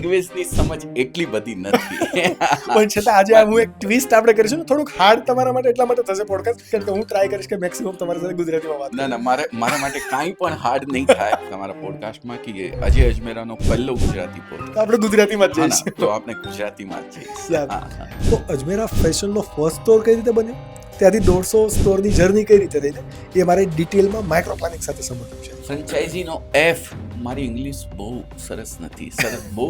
લેંગ્વેજની સમજ એટલી બધી નથી. પણ છતાં આજે હું એક ટ્વિસ્ટ આપણે કરીશું ને, થોડુંક હાર્ડ તમારા માટે એટલા માટે થશે પોડકાસ્ટ, કારણ કે હું ટ્રાય કરીશ કે મેક્સિમમ તમારી સાથે ગુજરાતીમાં વાત ના મારા માટે કાંઈ પણ હાર્ડ નહીં થાય તમારા પોડકાસ્ટમાં કે અજય અજમેરાનો પહેલો ગુજરાતી તો પોડકાસ્ટ. આપણે ગુજરાતીમાં જ હા જઈશું. ના, તો આપણે ગુજરાતીમાં જ જઈશું. યાર, તો અજમેરા ફેશનનો ફર્સ્ટ સ્ટોર કઈ રીતે બન્યો, ત્યાંથી 150 સ્ટોરની જર્ની કઈ રીતે રહી, એ મારે ડિટેલમાં માઇક્રો પ્લાનિંગ સાથે સમજવું છે. ફ્રેન્ચાઇઝીનો એફ. મારી ઇંગ્લિશ બહુ સરસ નથી, બહુ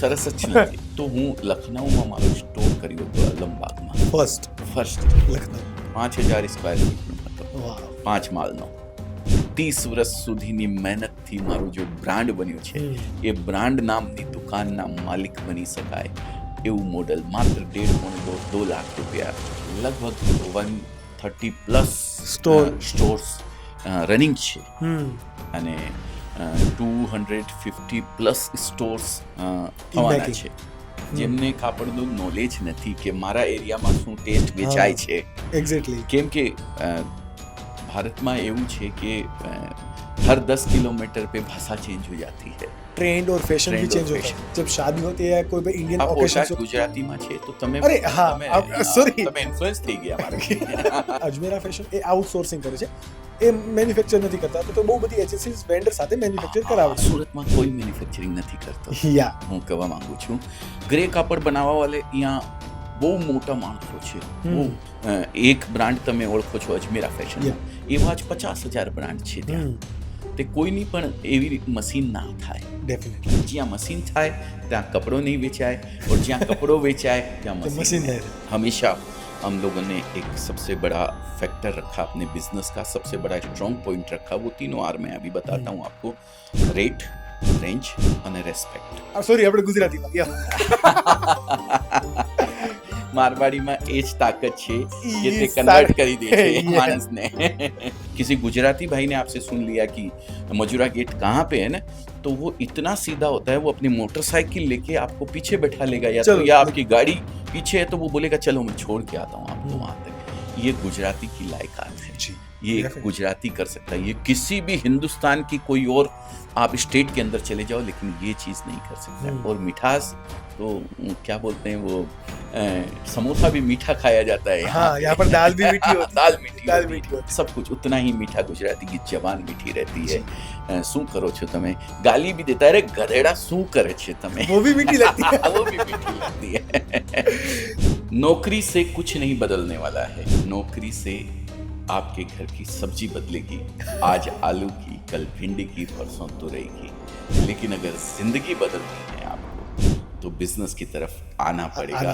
સરસ જ નથી. તો હું લખનઉમાં મારો સ્ટોર કર્યો હતો અલમબાગમાં. ફર્સ્ટ લખનઉ 5000 સ્ક્વેર ફીટનો હતો, વાહ, 5 માળનો. 30 વર્ષ સુધીની મહેનતથી મારું જે બ્રાન્ડ બન્યું છે, એ બ્રાન્ડ નામની દુકાનના માલિક બની શકાય એવું મોડલ માત્ર 1.5-2 લાખ રૂપિયા, લગભગ 130 પ્લસ સ્ટોર્સ રનિંગ છે અને 250 પ્લસ સ્ટોર્સ થવાના છે. જેમને કાપડનું નોલેજ નથી કે મારા એરિયામાં શું ટેસ્ટ વેચાય છે. એક્ઝેક્ટલી. કેમ કે भारत में એવું છે કે हर 10 किलोमीटर पे भाषा चेंज हो जाती है, ट्रेंड और फैशन भी चेंज होता है. जब शादी होती है, कोई भी इंडियन ओकेशन गुजराती में છે તો તમે અરે હા, સોરી, તમે ઇન્ફ્લુઅન્સ થઈ ગયા મારા. અજમેરા ફેશન એ આઉટસોર્સિંગ કરે છે, એ મેન્યુફેક્ચર નથી કરતા, તો બહુ બધી એજન્સીઝ વેન્ડર સાથે મેન્યુફેક્ચર કરાવે છે. સુરતમાં કોઈ મેન્યુફેક્ચરિંગ નથી કરતો. યા, હું કહેવા માંગુ છું, ગ્રે કાપડ બનાવવા વાળે અહીંયા બહુ મોટા માણસો છે. એક બ્રાન્ડ તમે ઓળખો છો અજમેરા ફેશન, એવા જ 50,000 બ્રાન્ડ છે ત્યાં. તે કોઈની પણ એવી મશીન ના થાય. डेफिनेटली. જ્યાં મશીન થાય ત્યાં कपड़ों नहीं बेचाए, और જ્યાં कपड़ों बेचाए ત્યાં मशीन है. हमेशा हम लोगों ने एक सबसे बड़ा फैक्टर रखा अपने बिजनेस का, सबसे बड़ा स्ट्रॉन्ग पॉइंट रखा. वो तीनों आर मैं अभी बताता हूँ आपको: रेट, रेंज અને રેસ્પેક્ટ. સોરી, આપણે ગુજરાતીમાં मारवाड़ी में एज ताकत છે कि ते कन्वर्ट કરી दे છે मानस ने. किसी गुजराती भाई ने आपसे सुन लिया कि मजूरा गेट कहाँ पे है ना, तो वो इतना सीधा होता है, वो अपनी मोटरसाइकिल लेके आपको पीछे बैठा लेगा, या आपकी गाड़ी पीछे है तो वो बोलेगा चलो मैं छोड़ के आता हूँ आपको वहाँ तक. ये गुजराती की लायकात है, ये गुजराती कर सकता है. ये किसी भी हिंदुस्तान की कोई और आप स्टेट के अंदर चले जाओ, लेकिन ये चीज़ नहीं कर सकता. और मिठास तो क्या बोलते हैं वो, समोसा भी मीठा खाया जाता है. हाँ, यहाँ पर दाल भी मीठी होती है. दाल मीठी होती. सब कुछ उतना ही मीठा. गुजराती की जबान मीठी रहती है. શું કરો છો તમે, ગાલી भी देता है, अरे गधेड़ा શું કરે છે તમે, वो भी मीठी लगती है. वो भी मीठी लगती है. नौकरी से कुछ नहीं बदलने वाला है, नौकरी से आपके घर की सब्जी बदलेगी. आज आलू की, कल भिंडी की, परसों तुरई की. लेकिन अगर जिंदगी बदलनी है आपको तो बिजनेस की तरफ आना पड़ेगा.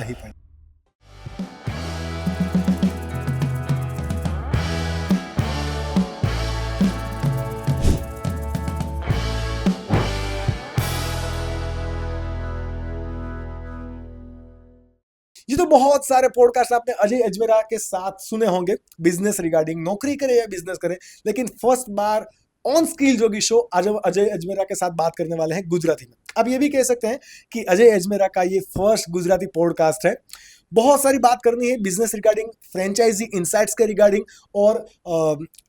ये तो बहुत सारे पॉडकास्ट आपने अजय अजमेरा के साथ सुने होंगे, बिजनेस रिगार्डिंग, नौकरी करे या बिजनेस करे, लेकिन first bar on skill Jogi show आज अजय अजमेरा के साथ बात करने वाले हैं गुजराती में. अब ये भी कह सकते हैं कि अजय अजमेरा का ये फर्स्ट गुजराती पॉडकास्ट है. बहुत सारी बात करनी है बिजनेस रिगार्डिंग, फ्रेंचाइजी इनसाइट्स के रिगार्डिंग और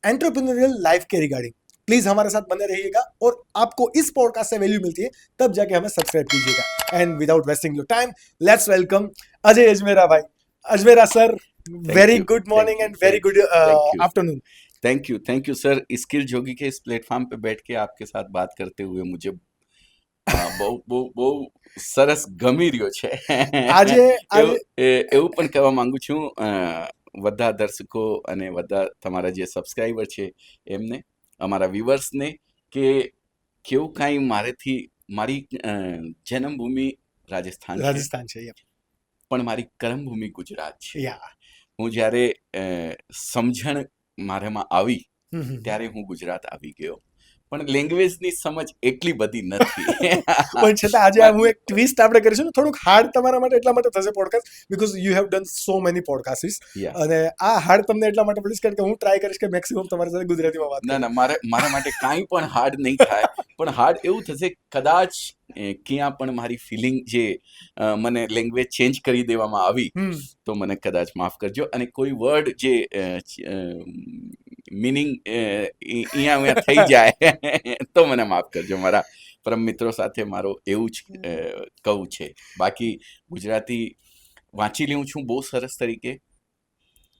एंटरप्रेन्योरियल लाइफ के रिगार्डिंग. प्लीज हमारे साथ बने रहिएगा, और आपको इस पॉडकास्ट से वैल्यू मिलती है तब जाके हमें सब्सक्राइब कीजिएगा. And without wasting your time, let's welcome Ajay Ajmera भाई. Ajmera sir, very good morning and very good afternoon. Thank you sir. Skill Jogi के इस प्लेटफॉर्म पे बैठ के आपके साथ बात करते हुए मुझे બહુ સરસ ગમી રહ્યો છે. આજે એવું પણ કહેવા માંગુ છું બધા દર્શકો અને બધા તમારા જે સબસ્ક્રાઈબર છે એમને, અમારા વ્યુઅર્સને, કે કેવું કાંઈ મારી જન્મભૂમિ રાજસ્થાન છે, પણ મારી કર્મભૂમિ ગુજરાત છે. હું જ્યારે સમજણ મારામાં આવી ત્યારે હું ગુજરાત આવી ગયો, પણ લેંગ્વેજની સમજ એટલી બધી નથી. પણ છતાં આજે હું એક ટ્વિસ્ટ આપણે કરીશું ને, થોડુંક હાર્ડ તમારા માટે એટલા માટે થશે podcast, because you have done so many podcast, અને આ હાર્ડ તમને એટલા માટે પડીશ કારણ કે હું ટ્રાય કરીશ કે મેક્સિમમ તમારી સાથે ગુજરાતીમાં વાત. ના મારા માટે કાંઈ પણ હાર્ડ નહીં થાય, પણ હાર્ડ એવું થશે કદાચ ક્યાં પણ મારી ફિલિંગ જે મને લેંગ્વેજ ચેન્જ કરી દેવામાં આવી તો મને કદાચ માફ કરજો. અને કોઈ વર્ડ જે મિનિંગ અહીંયા થઈ જાય તો મને માફ કરજો. મારા પરમ મિત્રો સાથે મારો એવું જ કહું છે. બાકી ગુજરાતી વાંચી લેવું છું બહુ સરસ તરીકે,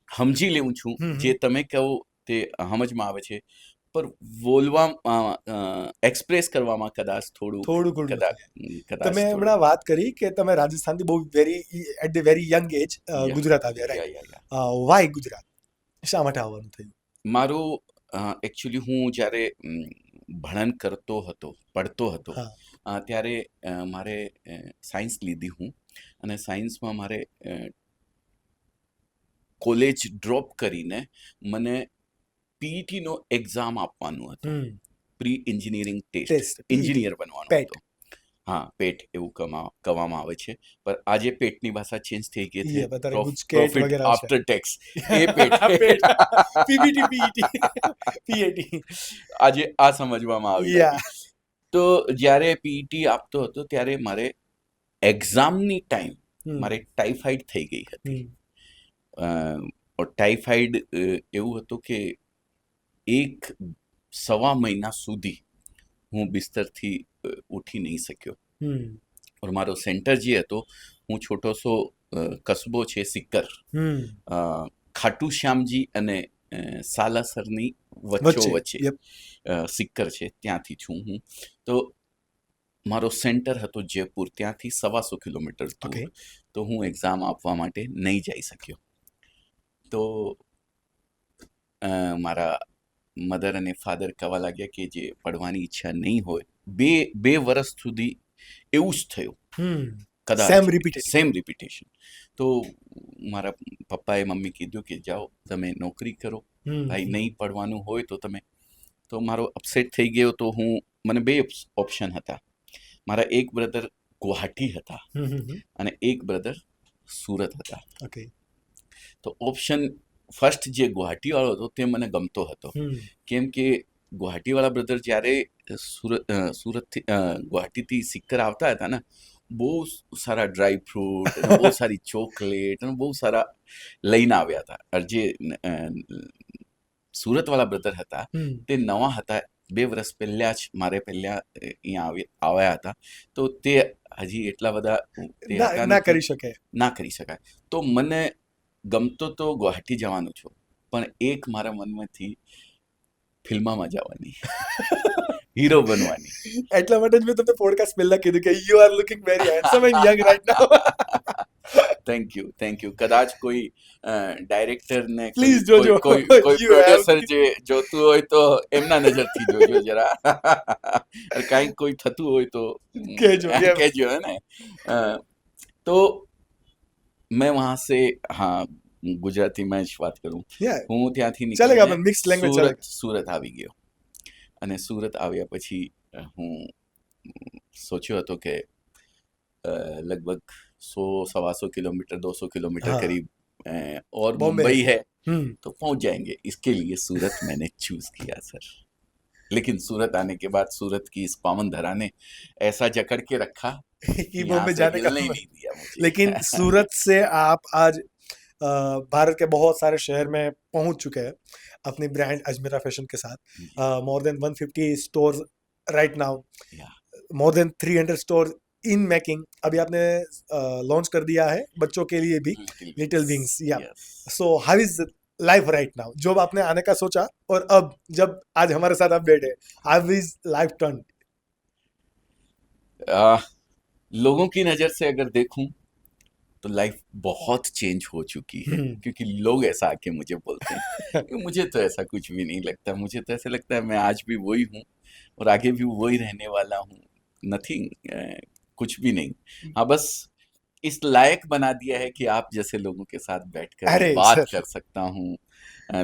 સમજી લેવું છું, જે તમે કહો તે સમજમાં આવે છે, પર બોલવામાં એક્સપ્રેસ કરવામાં કદાચ થોડું કદાચ તમે હમણાં વાત કરી કે તમે રાજસ્થાનથી બહુ at the very young age Gujarat આવ્યા, રાઈટ? વાય ગુજરાત? શા માટે આવવાનું થયું? મારું એકચ્યુઅલી હું જ્યારે પડતો હતો ત્યારે મારે સાયન્સ લીધી હું, અને સાયન્સમાં મારે કોલેજ ડ્રોપ કરીને મને પીઈટીનો એક્ઝામ આપવાનું હતું, પ્રી એન્જિનિયરિંગ ટેસ્ટ, એન્જિનિયર બનવાનું હતું. હા, પેટ એવું કહેવામાં આવે છે, પણ આજે પેટની ભાષા ચેન્જ થઈ ગઈ છે, પ્રોફિટ આફ્ટર ટેક્સ, એ પેટ પીબીટી, પીએટી આજે આ સમજવામાં આવ્યું. તો જ્યારે પીઈટી આપતો હતો ત્યારે મારે એક્ઝામની ટાઈમ મારે ટાઇફાઇડ થઈ ગઈ હતી. ટાઇફાઇડ એવું હતું કે 1.25 મહિના સુધી હું બિસ્તરથી ઉઠી નહીં શક્યો. और મારો સેન્ટર જે હતો, હું છોટો સો કસ્બો છે સિક્કર, ખાટુ શ્યામજી અને સાલાસરની વચ્ચે સિક્કર છે, ત્યાંથી છું હું. તો મારો સેન્ટર હતો જયપુર, ત્યાંથી 125 કિલોમીટર દૂર. તો હું એક્ઝામ આપવા માટે નહીં જઈ શક્યો. તો મારા મધર અને ફાધર કહેવા લાગ્યા કે જે પડવાની ઈચ્છા નહીં હોય, બે વર્ષ સુધી એવું જ થયું, કદાચ સેમ રિપીટેશન. તો મારા પપ્પાએ મમ્મી કીધું કે જાઓ તમે નોકરી કરો, ભાઈ નહીં પડવાનું હોય તો તમે. તો મારો અપસેટ થઈ ગયો. તો મને 2 ઓપ્શન હતા. મારા એક બ્રધર ગુવાહાટી હતા અને એક બ્રધર સુરત હતા. તો ઓપ્શન ફર્સ્ટ જે ગુવાહાટીવાળો હતો તે મને ગમતો હતો, કેમ કે ગુવાહાટીવાળા બ્રધર જ્યારે સુરતથી ગુવાહાટીથી સિક્કર આવતા હતા ને, બહુ સારા ડ્રાય ફ્રૂટ, બહુ સારી ચોકલેટ અને બહુ સારા લઈને આવ્યા હતા. જે સુરતવાળા બ્રધર હતા તે નવા હતા, 2 વર્ષ પહેલાં જ મારે પહેલાં અહીંયા આવ્યા હતા. તો તે હજી એટલા બધા ના કરી શકાય. તો મને ગમતો તો ગુવાહાટી જવાનું છું, પણ એક મારા મનમાંથી ફિલ્મમાં જવાની, હીરો બનવાની. એટલા માટે જ મેં તમને પોડકાસ્ટ પહેલા કીધું કે you are looking very handsome and young right now. Thank you. કદાચ કોઈ ડાયરેક્ટરને, પ્લીઝ જોજો, કોઈ પ્રોડ્યુસર જે જોતું હોય તો એમના નજરથી જોજો જરા. કાંઈ કોઈ થતું હોય તો કહેજો ને. તો मैं वहाँ से, हाँ गुजराती में જ વાત કરું, હું ત્યાંથી નીકળીને સુરત આવી ગયો. અને સુરત આવ્યા પછી હું સોચ્યો હતો કે लगभग 100-125 किलोमीटर, 200 किलोमीटर करीब और मुंबई है तो पहुंच जाएंगे. इसके लिए सूरत मैंने चूज किया सर. लेकिन सूरत आने के बाद सूरत की इस पावन धरा ने ऐसा जकड़ के रखा कि बॉम्बे जाने का नहीं दिया मुझे. लेकिन सूरत से आप आज भारत के बहुत सारे शहर में पहुंच चुके हैं अपनी ब्रांड अजमेरा फैशन के साथ. More than 150 stores right now, more than 300 stores in making. अभी आपने लॉन्च कर दिया है बच्चों के लिए भी, लिटिल विंग्स. या so how is life right now? जब आपने आने का सोचा और अब जब आज हमारे साथ आप बैठे, हाउ इज लाइफ टर्न? लोगों की नज़र से अगर देखूं तो लाइफ बहुत चेंज हो चुकी है, क्योंकि लोग ऐसा आके मुझे बोलते हैं. मुझे तो ऐसा कुछ भी नहीं लगता. मुझे तो ऐसा लगता है मैं आज भी वही हूँ और आगे भी वही रहने वाला हूँ. नथिंग, कुछ भी नहीं. हाँ, बस इस लायक बना दिया है कि आप जैसे लोगों के साथ बैठकर बात कर सकता हूँ,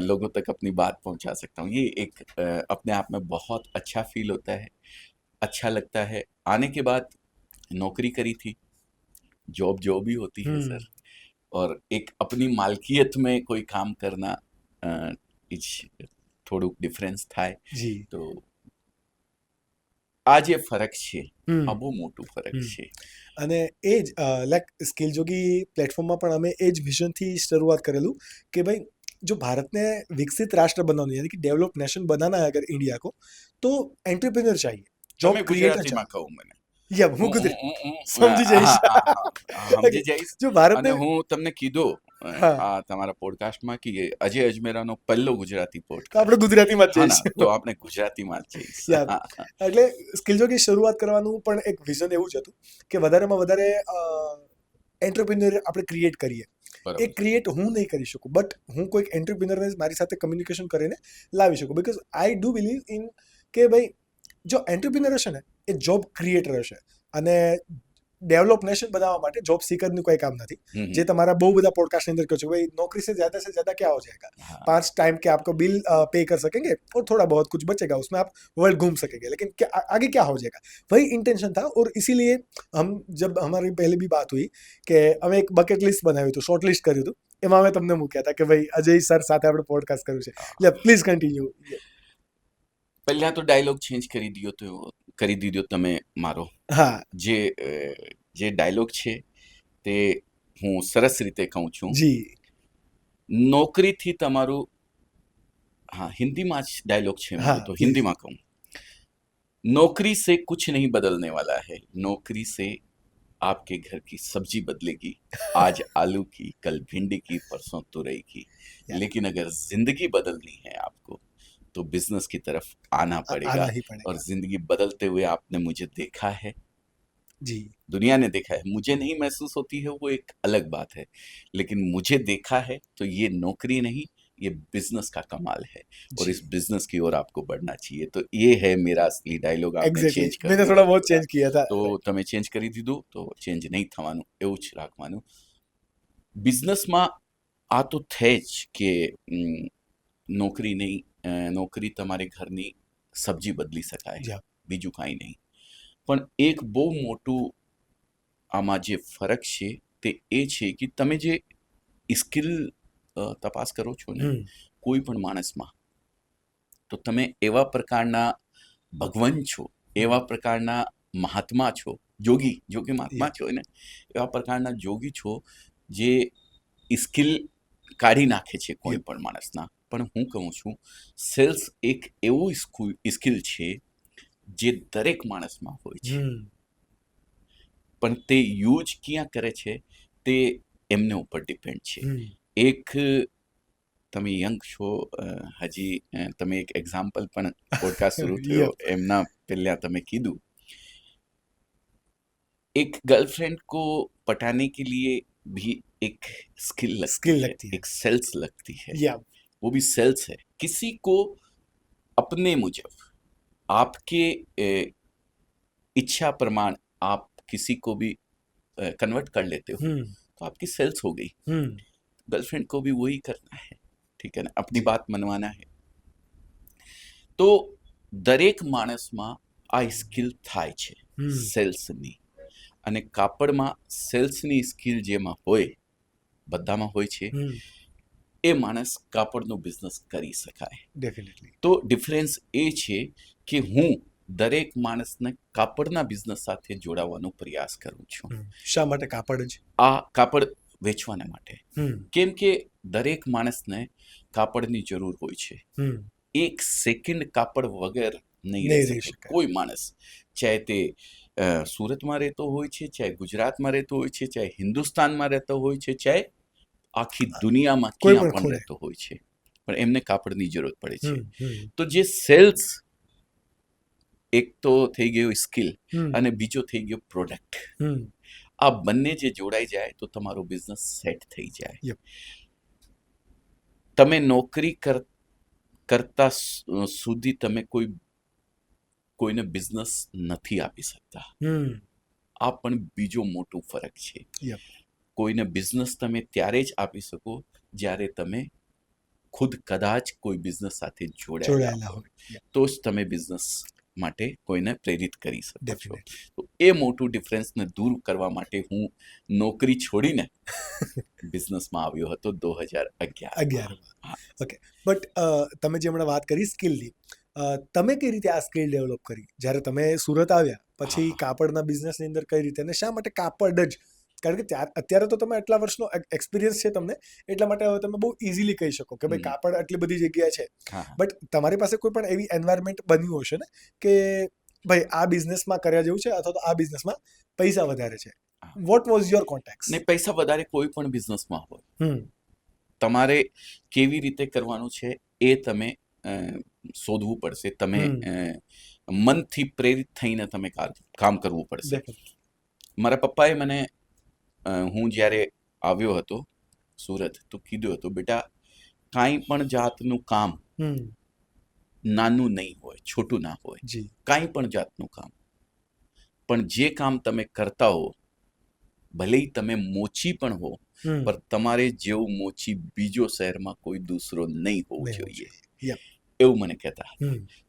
लोगों तक अपनी बात पहुँचा सकता हूँ. ये एक अपने आप में बहुत अच्छा फील होता है, अच्छा लगता है. आने के बाद नौकरी करी थी, जॉब जो भी होती है सर, और एक अपनी मालकियत में कोई काम करना થોડુંક ડિફરન્સ થાય. તો આ જે ફરક છે આ બહુ મોટું ફરક છે. અને એ જ લાઈક સ્કિલ જોગી પ્લેટફોર્મમાં પણ અમે એ જ વિઝનથી શરૂઆત કરેલું કે ભાઈ जो भारत ने विकसित राष्ट्र बनाना यानी कि डेवलप नेशन बनाना है अगर इंडिया को, तो एंटरप्रेन्योर चाहिए, તમે जॉब क्रिएटर ગુજરાતીમાં चाहिए. કહું મને યા હું હું કુદરત હું હું સમજી જઈશ. સમજી જઈશ જો ભારત અને ને હું તમને કીધું હા આ તમારા પોડકાસ્ટમાં કે અજય અજમેરાનો પહેલો ગુજરાતી તો આપણે પોડકાસ્ટ ગુજરાતીમાં જ હા ના જઈશ. તો આપણે ગુજરાતીમાં જ જઈશ યા એટલે સ્કિલ જોગી શરૂઆત કરવાનું પણ એક વિઝન એવું જ હતું કે વધારેમાં વધારે એન્ટરપ્રિન્યોર આપણે ક્રિએટ કરીએ. એ બરાબર ક્રિએટ હું નહીં કરી શકું, બટ હું કોઈક એન્ટરપ્રિન્યોરને મારી સાથે કમ્યુનિકેશન કરીને લાવી શકું. Because I do believe in કે ભાઈ જો એન્ટરપ્રિન્યોર હશે ને એ જોબ ક્રિએટર હશે, અને डेवलप नेशन बनावा માટે જોબ सीकर કોઈ કામ નથી. જે તમારા બહુ બધા પોડકાસ્ટ ની અંદર કહો છો भाई नौकरी से ज्यादा क्या हो जाएगा, हाँ 5 टाइम के आपको बिल पे कर सकेंगे और थोड़ा बहुत कुछ बचेगा, उसमें आप वर्ल्ड घूम सकेंगे, लेकिन क्या आगे क्या हो जाएगा, वही इंटेंशन था. और इसीलिए हम जब हमारी पहले भी बात हुई કે અમે એક બકેટ લિસ્ટ બનાવ્યું હતું, શોર્ટ લિસ્ટ કર્યું હતું, એમાં અમે તમને મૂક્યા હતા કે ભાઈ અજય સર સાથે આપણે પોડકાસ્ટ કર્યું છે. એટલે પ્લીઝ કન્ટિન્યુ. પહેલા તો ડાયલોગ ચેન્જ કરી દીધો તમે મારો હા જે ડાયલોગ છે તે હું સરસ રીતે કહું છું. જી નોકરીથી તમારું हाँ हिंदी में आज डायलॉग छे हाँ, मेरे तो हिंदी में कहूँ नौकरी से कुछ नहीं बदलने वाला है नौकरी से आपके घर की सब्जी बदलेगी आज आलू की कल भिंडी की परसों तुरई की लेकिन अगर जिंदगी बदलनी है आपको तो बिजनेस की तरफ आना पड़ेगा आना ही पड़ेगा. और जिंदगी बदलते हुए आपने मुझे देखा है जी दुनिया ने देखा है मुझे नहीं महसूस होती है वो एक अलग बात है लेकिन मुझे देखा है तो ये नौकरी नहीं ये बिजनेस का कमाल है और जी. इस बिजनेस की ओर आपको बढ़ना चाहिए तो ये है मेरा असली डायलॉग आपने एग्जैक्टली चेंज कर मैंने दिया थोड़ा बहुत चेंज किया था. तो તમે ચેન્જ કરી દીધું તો ચેન્જ નહીં થવાનું એવું જ રાખવાનું બિઝનેસમાં આ તો છે જ કે નોકરી નહીં નોકરી તમારે ઘરની સબ્જી બદલી શકાય Yeah. બીજું કાંઈ નહીં પણ એક બહુ મોટું આમાં જે ફરક છે તે એ છે કે તમે જે સ્કિલ તપાસ કરો છો ને કોઈ પણ માણસમાં તો તમે એવા પ્રકારના ભગવાન છો એવા પ્રકારના મહાત્મા છો જોગી મહાત્મા છો ને એવા પ્રકારના જોગી છો જે સ્કિલ કાઢી નાખે છે કોઈ પણ માણસના પણ હું કહું છું સેલ્સ એક એવું સ્કિલ છે જે દરેક માણસમાં હોય છે પણ તે યુઝ ક્યાં કરે છે તે એમને ઉપર ડિપેન્ડ છે એક તમે યંગ છો હજી તમે એક એક્ઝામ્પલ પણ પોડકાસ્ટ શરૂ થયો એમના પહેલા તમે કીધું एक गर्लफ्रेंड को पटाने के लिए भी एक स्किल लगती है एक सेल्स लगती है Yeah. वो भी सेल्स है किसी को अपने मुजब आपके इच्छा प्रमाण आप किसी को भी कन्वर्ट कर लेते हो तो आपकी सेल्स हो गई गर्लफ्रेंड को भी वही करना है ठीक है ना अपनी बात मनवाना है तो દરેક માણસમાં આ સ્કિલ થાય છે સેલ્સની અને કાપડમાં સેલ્સની સ્કિલ જેમાં હોય બધામાં હોય છે એ માણસ કાપડનો બિઝનેસ કરી શકાય ડેફિનેટલી. તો ડિફરન્સ એ છે કે હું દરેક માણસને કાપડના બિઝનેસ સાથે જોડાવાનો પ્રયાસ કરું છું શા માટે કાપડ જ? આ કાપડ વેચવાના માટે કેમ કે દરેક માણસને કાપડની જરૂર હોય છે એક સેકન્ડ કાપડ વગર નહીં રહી શકે કોઈ માણસ ચાહે તે સુરતમાં રહેતો હોય છે ચાહે ગુજરાતમાં રહેતો હોય છે ચાહે હિન્દુસ્તાનમાં રહેતો હોય છે ચાહે આખી દુનિયામાં ક્યાં પણ રહેતો હોય છે પણ એમને કાપડની જરૂર પડે છે તો જે સેલ્સ એક તો થઈ ગયો સ્કિલ અને બીજો થઈ ગયો પ્રોડક્ટ આ બંને જે જોડાઈ જાય તો તમારો બિઝનેસ સેટ થઈ જાય તમે નોકરી કરતા સુધી તમે કોઈને બિઝનેસ નથી આપી શકતા આ પણ બીજો મોટો ફરક છે કોઈને બિઝનેસ તમે ત્યારે જ આપી શકો જ્યારે તમે ખુદ કદાચ કોઈ બિઝનેસ સાથે જોડાયેલા હોય તો જ તમે બિઝનેસ માટે કોઈને પ્રેરિત કરી શકો છો તો એ મોટું ડિફરન્સને દૂર કરવા માટે હું નોકરી છોડીને બિઝનેસમાં આવ્યો હતો 2011 ઓકે બટ તમે જે હમણાં વાત કરી સ્કિલની તમે કઈ રીતે આ સ્કિલ ડેવલપ કરી જ્યારે તમે સુરત આવ્યા પછી કાપડના બિઝનેસની અંદર કઈ રીતે અને શા માટે કાપડ જ કારણ કે અત્યારે તો તમે આટલા વર્ષનો એક્સપિરિયન્સ છે તમને, એટલા માટે હવે તમે બહુ ઇઝીલી કહી શકો કે ભાઈ કાપડ આટલી બધી જગ્યાએ છે. બટ તમારી પાસે કોઈ પણ એવી એન્વાયરમેન્ટ બન્યું હશે ને કે ભાઈ આ બિઝનેસમાં કર્યા જેવું છે અથવા તો આ બિઝનેસમાં પૈસા વધારે છે. What was your contact? ને પૈસા વધારે કોઈ પણ બિઝનેસમાં હોય, તમારે કેવી રીતે કરવાનું છે એ તમે શોધવું પડશે. તમે મનથી પ્રેરિત થઈને તમે કામ કરવું પડશે. મારા પપ્પાએ મને, હું જ્યારે આવ્યો હતો સુરત તો કીધું હતું, બેટા કાંઈ પણ જાતનું કામ નાનું નહીં હોય, છોટું ના હોય, કાંઈ પણ જાતનું કામ, પણ જે કામ તમે કરતા હો, ભલે તમે મોચી પણ હો, પણ તમારે જેવું મોચી બીજો શહેરમાં કોઈ દૂસરો નહીં હોવું જોઈએ, એવું મને કહેતા.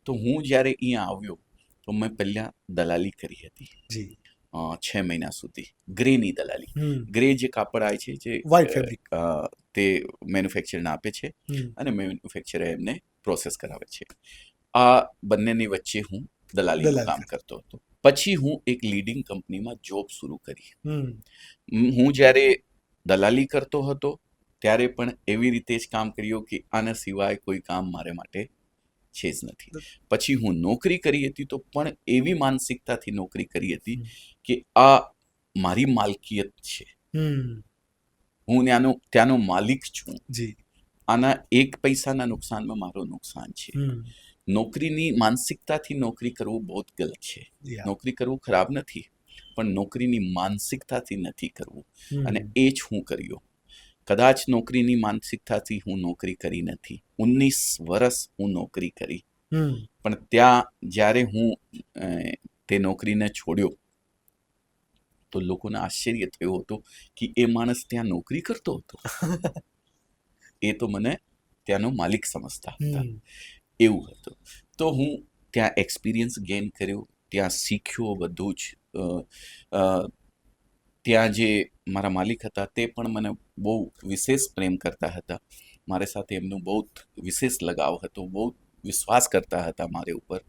તો હું જ્યારે અહીંયા આવ્યો તો મેં પહેલા દલાલી કરી હતી 6 મહિના સુધી, ગ્રેની દલાલી. ગ્રે જે કાપડ આવે છે, જે વ્હાઇટ ફેબ્રિક, તે મેન્યુફેક્ચરને આપે છે અને મેન્યુફેક્ચરર એમને પ્રોસેસ કરાવે છે. આ બંનેની વચ્ચે હું દલાલીનું કામ કરતો હતો. પછી હું એક લીડિંગ કંપનીમાં જોબ શરૂ કરી. હું જ્યારે દલાલી કરતો હતો ત્યારે પણ એવી રીતે જ કામ કર્યું કે આના સિવાય કોઈ કામ મારે માટે છે જ નથી. પછી હું નોકરી કરી હતી તો પણ એવી માનસિકતાથી નોકરી કરી હતી કે આ મારી માલકિયત છે, હું ત્યાંનો માલિક છું, આના એક પૈસાના નુકસાનમાં મારું નુકસાન છે. નોકરીની માનસિકતાથી નોકરી કરવું બહુ જ ગલત છે. નોકરી કરવું ખરાબ નથી, પણ નોકરીની માનસિકતાથી નથી કરવું, અને એ જ હું કર્યો. કદાચ નોકરીની માનસિકતાથી હું નોકરી કરી નથી. 19 વર્ષ હું નોકરી કરી, પણ ત્યાં જ્યારે હું તે નોકરીને છોડ્યો તો લોકોને આશ્ચર્ય થયો હતો કે એ માણસ ત્યાં નોકરી કરતો હતો. એ તો મને ત્યાંનો માલિક સમજતા હતા, એવું હતું. તો હું ત્યાં એક્સપિરિયન્સ ગેઇન કર્યો, ત્યાં શીખ્યો બધું જ. ત્યાં જે મારા માલિક હતા તે પણ મને બહુ વિશેષ પ્રેમ કરતા હતા. મારી સાથે એમનો બહુ વિશેષ લગાવ હતો, બહુ વિશ્વાસ કરતા હતા મારે ઉપર.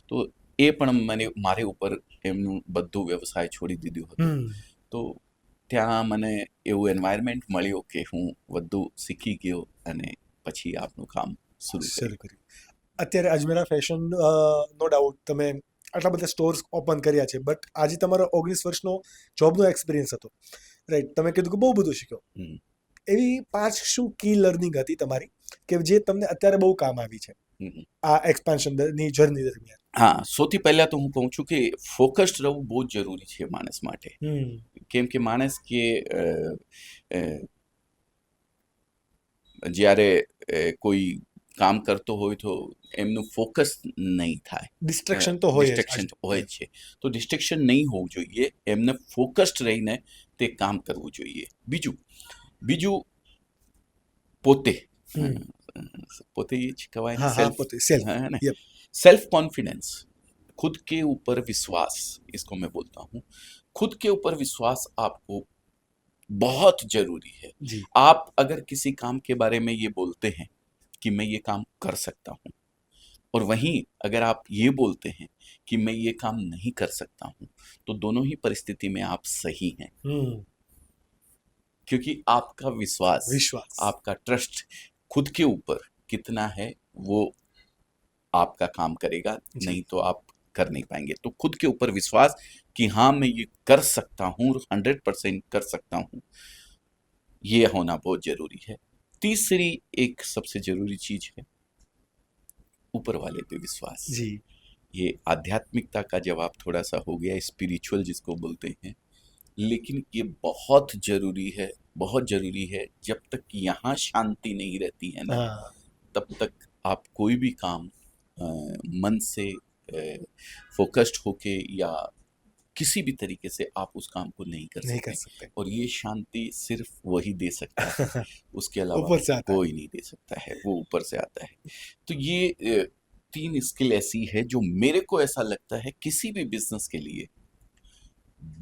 તો એ પણ મને મારે ઉપર એમનું બધું વ્યવસાય છોડી દીધું હતું. તો ત્યાં મને એવું એન્વાયરમેન્ટ મળ્યું કે હું બધું શીખી ગયો અને પછી આપનું કામ શરૂ કર્યું. અત્યારે અજમેરા ફેશન, નો ડાઉટ તમે આટલા બધા સ્ટોર્સ ઓપન કર્યા છે, બટ આજે તમારો 19 વર્ષનો જોબનો એક્સપિરિયન્સ હતો, રાઈટ? તમે કીધું કે બહુ બધું શીખ્યો. એવી 5 શું કી લર્નિંગ હતી તમારી કે જે તમને અત્યારે બહુ કામ આવી છે આ એક્સપાન્શનની જર્ની દરમિયાન? હા, સૌથી પહેલા તો હું કહું છું કે ફોકસ્ડ રહેવું બહુ જ જરૂરી છે માણસ માટે. કેમ કે માણસ કે જ્યારે કોઈ કામ કરતો હોય તો એમનું ફોકસ નહીં થાય, ડિસ્ટ્રેક્શન તો હોય જ છે. તો ડિસ્ટ્રેક્શન નહીં હોવું જોઈએ, એમને ફોકસ્ડ રહીને તે કામ કરવું જોઈએ. બીજું પોતે ये कवाई सेल्फ कॉन्फिडेंस, खुद के ऊपर विश्वास, इसको मैं बोलता हूँ. खुद के ऊपर विश्वास आपको बहुत जरूरी है. आप अगर किसी काम के बारे में ये बोलते हैं कि मैं ये काम कर सकता हूँ, और वहीं अगर आप ये बोलते हैं कि मैं ये काम नहीं कर सकता हूँ, तो दोनों ही परिस्थिति में आप सही हैं. क्योंकि आपका विश्वास, आपका ट्रस्ट खुद के ऊपर कितना है वो आपका काम करेगा, नहीं तो आप कर नहीं पाएंगे. तो खुद के ऊपर विश्वास कि हाँ मैं ये कर सकता हूँ, 100% कर सकता हूँ, ये होना बहुत जरूरी है. तीसरी एक सबसे जरूरी चीज है ऊपर वाले पे विश्वास. ये आध्यात्मिकता का जवाब थोड़ा सा हो गया, स्पिरिचुअल जिसको बोलते हैं, लेकिन ये बहुत जरूरी है, बहुत जरूरी है. जब तक यहाँ शांति नहीं रहती है ना, तब तक आप कोई भी काम मन से फोकस्ड होके या किसी भी तरीके से आप उस काम को नहीं कर सकते. और ये शांति सिर्फ वही दे सकता है, उसके अलावा कोई नहीं दे सकता है, वो ऊपर से आता है. तो ये 3 स्किल ऐसी है जो मेरे को ऐसा लगता है किसी भी बिजनेस के लिए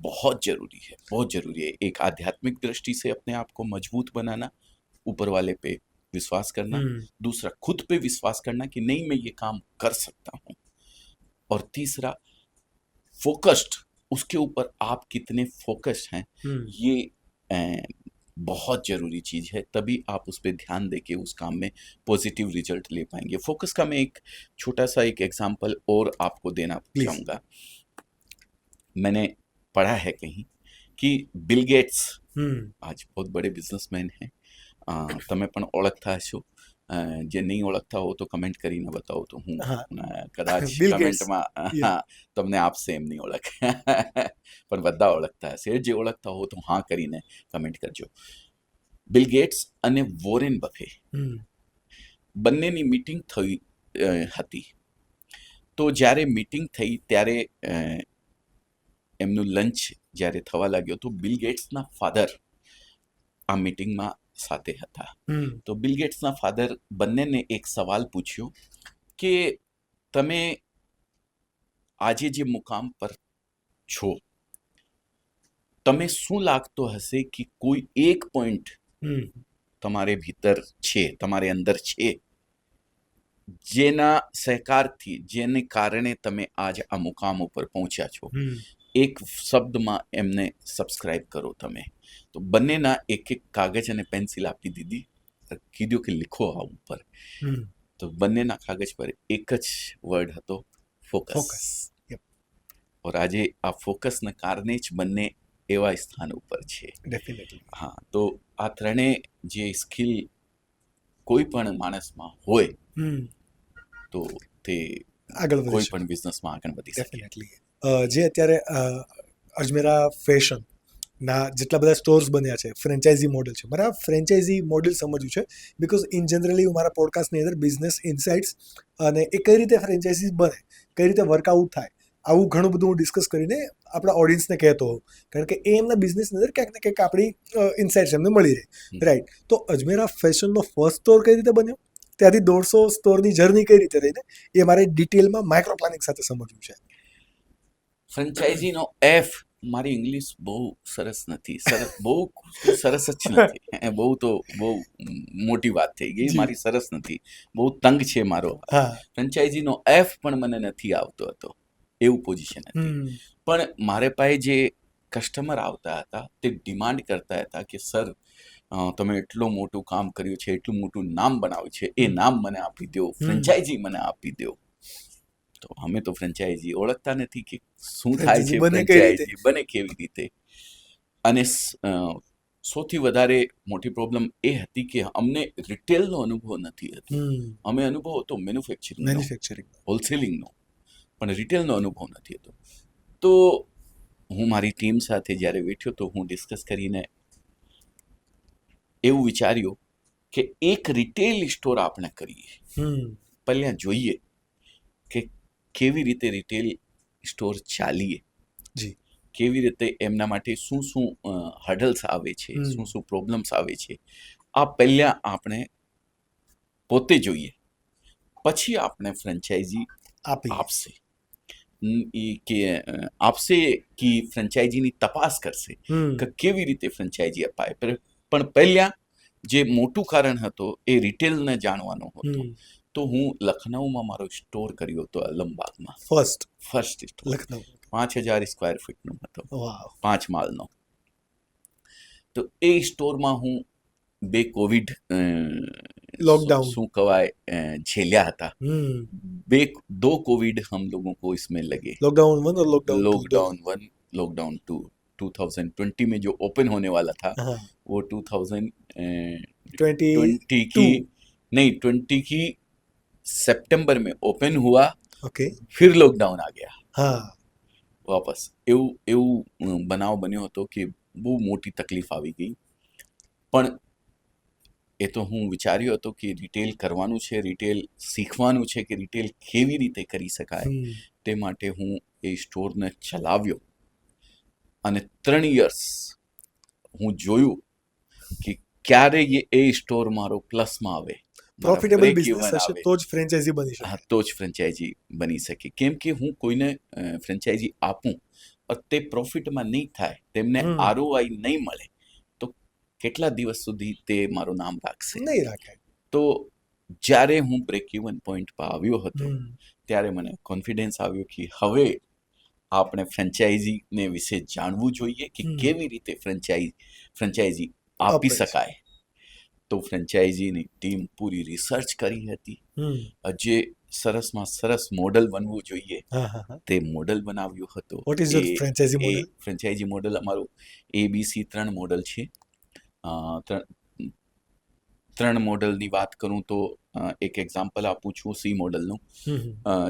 बहुत जरूरी है, बहुत जरूरी है. एक आध्यात्मिक दृष्टि से अपने आप को मजबूत बनाना, ऊपर वाले पे विश्वास करना, दूसरा खुद पे विश्वास करना कि नहीं मैं ये काम कर सकता हूँ, और तीसरा फोकस्ड उसके ऊपर आप कितने फोकस्ड हैं, ये बहुत ज़रूरी चीज़ है। तभी आप उस पे ध्यान देके उस काम में पॉजिटिव रिजल्ट ले पाएंगे। फोकस का मैं एक छोटा सा एक एग्जांपल और आपको देना Please. चाहूँगा। मैंने पढ़ा है कहीं कि बिल गेट्स आज बहुत बड़े बिजनेसमैन हैं। તમે પણ ઓળખતા હશો, જે નહીં ઓળખતા હો તો કમેન્ટ કરીને બતાવો તો હું હા. કદાચ Bill Gates. કમેન્ટમાં Yeah. તમને આપશે એમ નહીં ઓળખ પણ બધા ઓળખતા હશે. જે ઓળખતા હો તો હા કરીને કમેન્ટ કરજો. બિલ ગેટ્સ અને વોરેન બફે બંનેની મીટિંગ થઈ હતી. તો જ્યારે મીટિંગ થઈ ત્યારે એમનું લંચ જ્યારે થવા લાગ્યો તો બિલ ગેટ્સના ફાધર આ મીટિંગમાં સાથે હતા. તો બિલ ગેટ્સના ફાધર બંનેને એક સવાલ પૂછ્યો કે તમે આજે જે મુકામ પર છો, તમે શું લાગતો હશે કે કોઈ એક પોઈન્ટ તમારે ભીતર છે, તમારે અંદર છે, જેના સહકારથી, જેને કારણે તમે આજ આ મુકામ ઉપર પહોંચ્યા છો. એક શબ્દમાં એમને સબસ્ક્રાઇબ કરો તમે. તો બંનેના એક એક કાગજ અને પેન્સિલ આપી દીધી, કીધું કે લીખો આ ઉપર. તો બંનેના કાગજ પર એક જ વર્ડ હતો, ફોકસ. और આજે આ ફોકસના કારણે જ બંને એવા સ્થાન ઉપર છે. ડેફિનેટલી. હા, તો આ ત્રણે જે સ્કિલ કોઈ પણ માણસમાં હોય તો તે આગળ વધી કોઈ શકે. પણ બિઝનેસમાં આગળ વધી શકે. ડેફિનેટલી. જે અત્યારે અજમેરા ફેશન ના જેટલા બધા સ્ટોર્સ બન્યા છે, ફ્રેન્ચાઇઝી મોડલ છે. મારે આ ફ્રેન્ચાઇઝી મોડલ સમજવું છે, બિકોઝ ઇન જનરલી હું મારા પોડકાસ્ટની અંદર બિઝનેસ ઇનસાઇટ્સ અને એ કઈ રીતે ફ્રેન્ચાઇઝીસ બને, કઈ રીતે વર્કઆઉટ થાય, આવું ઘણું બધું હું ડિસ્કસ કરીને આપણા ઓડિયન્સને કહેતો હોઉં, કારણ કે એ એમના બિઝનેસની અંદર ક્યાંક ને ક્યાંક આપણી ઇનસાઇટ્સ એમને મળી રહે. રાઈટ. તો અજમેરા ફેશનનો ફર્સ્ટ સ્ટોર કઈ રીતે બન્યો, ત્યાંથી 150 સ્ટોરની જર્ની કઈ રીતે રહીને, એ મારે ડિટેલમાં માઇક્રો પ્લાનિંગ સાથે સમજવું છે. ફ્રેન્ચાઇઝીનો એફ, મારી ઇંગ્લિશ બહુ સરસ નથી, બહુ સરસ જ નથી, બહુ તો બહુ મોટી વાત થઈ ગઈ. મારી સરસ નથી, બહુ તંગ છે મારો. ફ્રેન્ચાઇઝીનો એફ પણ મને નથી આવતો હતો, એવું પોઝિશન હતી. પણ મારે પાસે જે કસ્ટમર આવતા હતા તે ડિમાન્ડ કરતા હતા કે સર, તમે એટલું મોટું કામ કર્યું છે, એટલું મોટું નામ બનાવ્યું છે, એ નામ મને આપી દો, ફ્રેન્ચાઇઝી મને આપી દો. તો અમે તો ફ્રેન્ચાઇઝી ઓળખતા નથી કે શું થાય છે, ફ્રેન્ચાઇઝી બને કેવી રીતે. અને સૌથી વધારે મોટી પ્રોબ્લેમ એ હતી કે અમને રિટેલનો અનુભવ નથી હતો. અમે અનુભવ હતો મેન્યુફેક્ચરિંગ, હોલસેલિંગનો, પણ રિટેલનો અનુભવ નથી હતો. તો હું મારી ટીમ સાથે જ્યારે બેઠ્યો તો હું ડિસ્કસ કરીને એવું વિચાર્યું કે એક રિટેલ સ્ટોર આપણે કરીએ. પહેલાં જોઈએ કે કેવી રીતે રિટેલ સ્ટોર ચાલીએ, કેવી રીતે એમના માટે શું શું હર્ડલ્સ આવે છે, શું શું પ્રોબ્લેમ્સ આવે છે, આ પહેલાં આપણે પોતે જોઈએ, પછી આપણે ફ્રેન્ચાઇઝી આપશે કે આપશે કે ફ્રેન્ચાઇઝીની તપાસ કરશે કે કેવી રીતે ફ્રેન્ચાઇઝી અપાય. પણ પહેલાં જે મોટું કારણ હતો એ રિટેલને જાણવાનો હતો. તો હું લખનઉમાં મારો સ્ટોર કર્યો હતો, આલમબાગમાં. ફર્સ્ટ સ્ટોર લખનઉ 5000 સ્ક્વેર ફીટનો હતો, 5 માળનો. તો એ સ્ટોરમાં હું 2 કોવિડ लॉकडाउन શું કહેવાય झेलिया था. 2 कोविड हम लोगों को इसमें लगे. लॉकडाउन 1 और लॉकडाउन 1, लॉकडाउन 2. 2020 में जो ओपन होने वाला था वो 2020 की सितंबर में ओपन हुआ. फिर लॉकडाउन आ गया वापस. એવું બનાવ બન્યો હતો કે બહુ મોટી તકલીફ આવી ગઈ. પણ એ તો હું વિચાર્યો હતો કે રિટેલ કરવાનું છે, રિટેલ શીખવાનું છે કે રિટેલ કેવી રીતે કરી શકાય. તે માટે હું એ સ્ટોરને ચલાવ્યો અને 3 યર્સ હું જોયું કે ક્યારે એ સ્ટોર મારો પ્લસમાં આવે, પ્રોફિટેબલ બિઝનેસ હશે તો જ ફ્રેન્ચાઇઝી બની શકે. હા, તો જ ફ્રેન્ચાઇઝી બની શકે. કેમ કે હું કોઈને ફ્રેન્ચાઇઝી આપું તે પ્રોફિટમાં નહીં થાય, તેમને ROI નહીં મળે તો કેટલા દિવસ સુધી તે મારું નામ રાખશે? નહીં રાખે. તો જ્યારે હું બ્રેક ઇવન પોઈન્ટ પર આવ્યો હતો ત્યારે મને કોન્ફિડન્સ આવ્યો કે હવે આપણે ફ્રેન્ચાઇઝીને વિશે જાણવું જોઈએ કે કેવી રીતે ફ્રેન્ચાઇઝી આપી અપાય છે. શકાય. તો ફ્રેન્ચાઇઝીની ટીમ પૂરી રિસર્ચ કરી હતી. જે સરસમાં સરસ મોડલ બનવું જોઈએ તે મોડલ બનાવ્યો હતો. વોટ ઇઝ યોર ફ્રેન્ચાઇઝી એ મોડલ? ફ્રેન્ચાઇઝી મોડલ અમારું ABC 3 મોડલ છે. ત્રણ મોડલની વાત કરું તો એક એક્ઝામ્પલ આપું છું સી મોડલનું,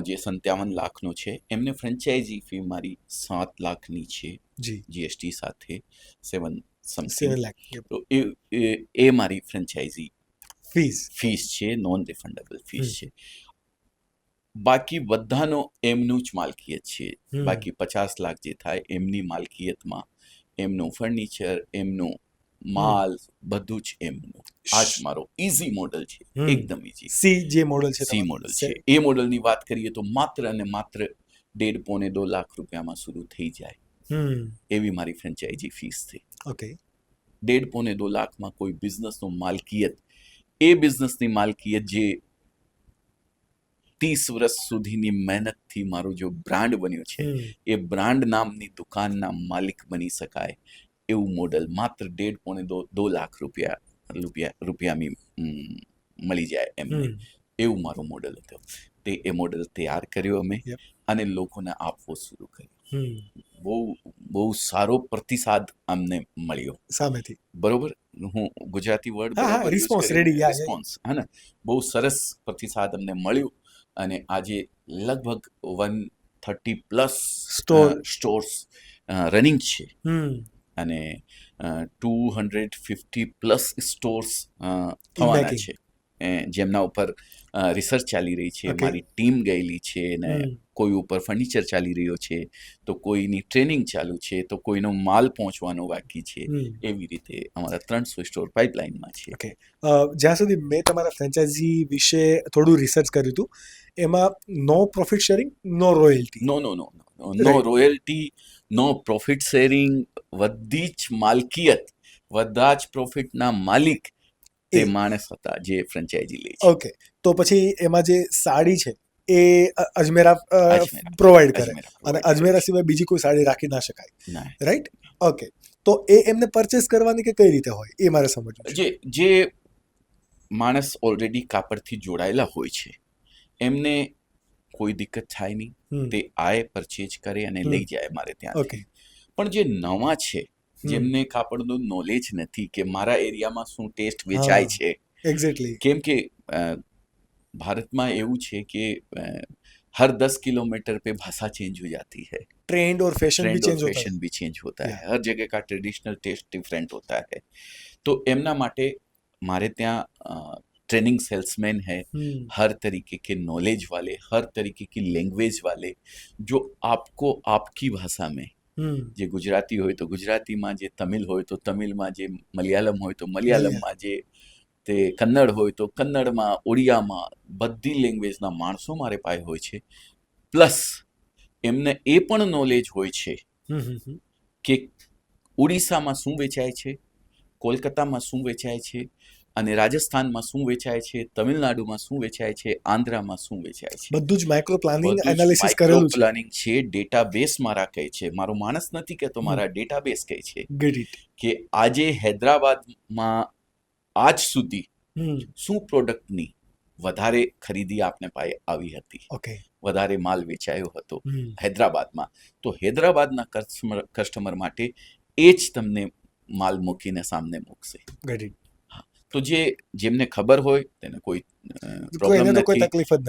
જે 57 લાખનું છે. એમને ફ્રેન્ચાઇઝી ફી મારી 7 લાખની છે જીએસટી સાથે, 7 સમથિંગ. તો એ મારી ફ્રેન્ચાઇઝી ફીસ છે, નોન રિફંડેબલ ફીસ છે. બાકી બધાનો એમનું જ માલકિયત છે. બાકી 50 લાખ જે થાય એમની માલકિયતમાં એમનું ફર્નિચર, એમનું માલ, બધું જ એમનું. આ જ મારો ઈઝી મોડલ છે, એકદમ ઈઝી. સી મોડલ છે. એ મોડલની વાત કરીએ તો માત્ર અને માત્ર 1.5-2 લાખ રૂપિયામાં શરૂ થઈ જાય એવી મારી ફ્રેન્ચાઇઝી ફીસ છે. ઓકે. 1.5-2 લાખમાં કોઈ બિઝનેસનો માલકિયત, એ બિઝનેસની માલકિયત જે 30 વર્ષ સુધીની મહેનતથી મારું જો બ્રાન્ડ બન્યું છે, એ બ્રાન્ડ નામની દુકાનના માલિક બની શકાય એવું મોડલ માત્ર 1.5-2 લાખ રૂપિયામાં મળી જાય એમને, એવું મારું મોડલ હતું. તે એ મોડલ તૈયાર કર્યો અમે અને લોકોને આપવો શરૂ કર્યો. બહુ સારો પ્રતિસાદ અમને મળ્યો સામેથી. બરોબર, હું ગુજરાતી વર્ડ રિસ્પોન્સ, હા ને, બહુ સરસ પ્રતિસાદ અમને મળ્યું. અને આજે લગભગ 130+ સ્ટોર્સ રનિંગ છે અને 250+ સ્ટોર્સ થવાના છે, જેમના ઉપર રિસર્ચ ચાલી રહી છે. મારી ટીમ ગયેલી છે ને કોઈ ઉપર ફર્નિચર ચાલી રહ્યો છે, તો કોઈની ટ્રેનિંગ ચાલુ છે, તો કોઈનો માલ પહોંચવાનો બાકી છે. એવી રીતે અમારા 300 સ્ટોર પાઇપલાઇનમાં છે. ઓકે. જ્યાં સુધી મેં તમારા ફ્રેન્ચાઇઝી વિશે થોડું રિસર્ચ કર્યું હતું, એમાં નો પ્રોફિટ શેરિંગ, નો રોયલ્ટી. નો રોયલ્ટી, નો પ્રોફિટ શેરિંગ. બધી જ માલકિયત, બધા જ પ્રોફિટના માલિક તે માણસ હતા જે ફ્રેન્ચાઇઝી લે છે. ઓકે. તો પછી એમાં જે સાડી છે એ અજમેરા પ્રોવાઈડ કરે, અને અજમેરા સિવાય બીજી કોઈ સાડી રાખી ના શકાય, રાઈટ? ઓકે. તો એમને પરચેસ કરવાની કે કઈ રીતે હોય એ મારે સમજવું છે. જે માણસ ઓલરેડી કાપડથી જોડાયેલા હોય છે એમને કોઈ દિક્કત થાય નહીં, તે આય પરચેજ કરે અને લઈ જાય મારે ત્યાંથી. પણ જે નવા છે, જેમને કાપડનું નોલેજ નથી કે મારા એરિયામાં શું ટેસ્ટ વેચાય છે, એક્ઝેક્ટલી, કેમ કે भारत में એવું છે કે हर 10 किलोमीटर पे भाषा चेंज हो जाती है, ट्रेंड और फैशन भी चेंज होता है, हर जगह का ट्रेडिशनल टेस्ट डिफरेंट होता है. तो एमना माटे मारे ત્યાં ट्रेनिंग सेल्समैन है, हर तरीके के नॉलेज वाले, हर तरीके की लैंग्वेज वाले, जो आपको आपकी भाषा में, जे गुजराती हो तो गुजराती में, जे तमिल हो तो तमिल में, जे मलयालम हो तो मलयालम में, जे તે કન્નડ હોય તો કન્નડમાં, ઓડિયામાં, બધી લેંગ્વેજના માણસો મારે પાસે હોય છે. પ્લસ એમને એ પણ નોલેજ હોય છે કે ઓડિશામાં શું વેચાય છે, કોલકાતામાં શું વેચાય છે, અને રાજસ્થાનમાં શું વેચાય છે, તમિલનાડુમાં શું વેચાય છે, આંધ્રામાં શું વેચાય છે. બધું જ માઇક્રો પ્લાનિંગ એનાલિસિસ કરેલું છે. પ્લાનિંગ છે, ડેટાબેઝમાં રાખે છે. મારો માણસ નથી કહેતો, મારા ડેટાબેઝ કહે છે કે આજે હૈદરાબાદમાં આજ સુધી શું પ્રોડક્ટની વધારે ખરીદી આપને પાસે આવી હતી, વધારે માલ વેચાયો હતો હૈદરાબાદમાં, તો હૈદરાબાદના કસ્ટમર માટે એ જ તમને માલ મૂકીને સામને મૂકશે. તો જેમને ખબર હોય તેને કોઈ પ્રોબ્લેમ નથી,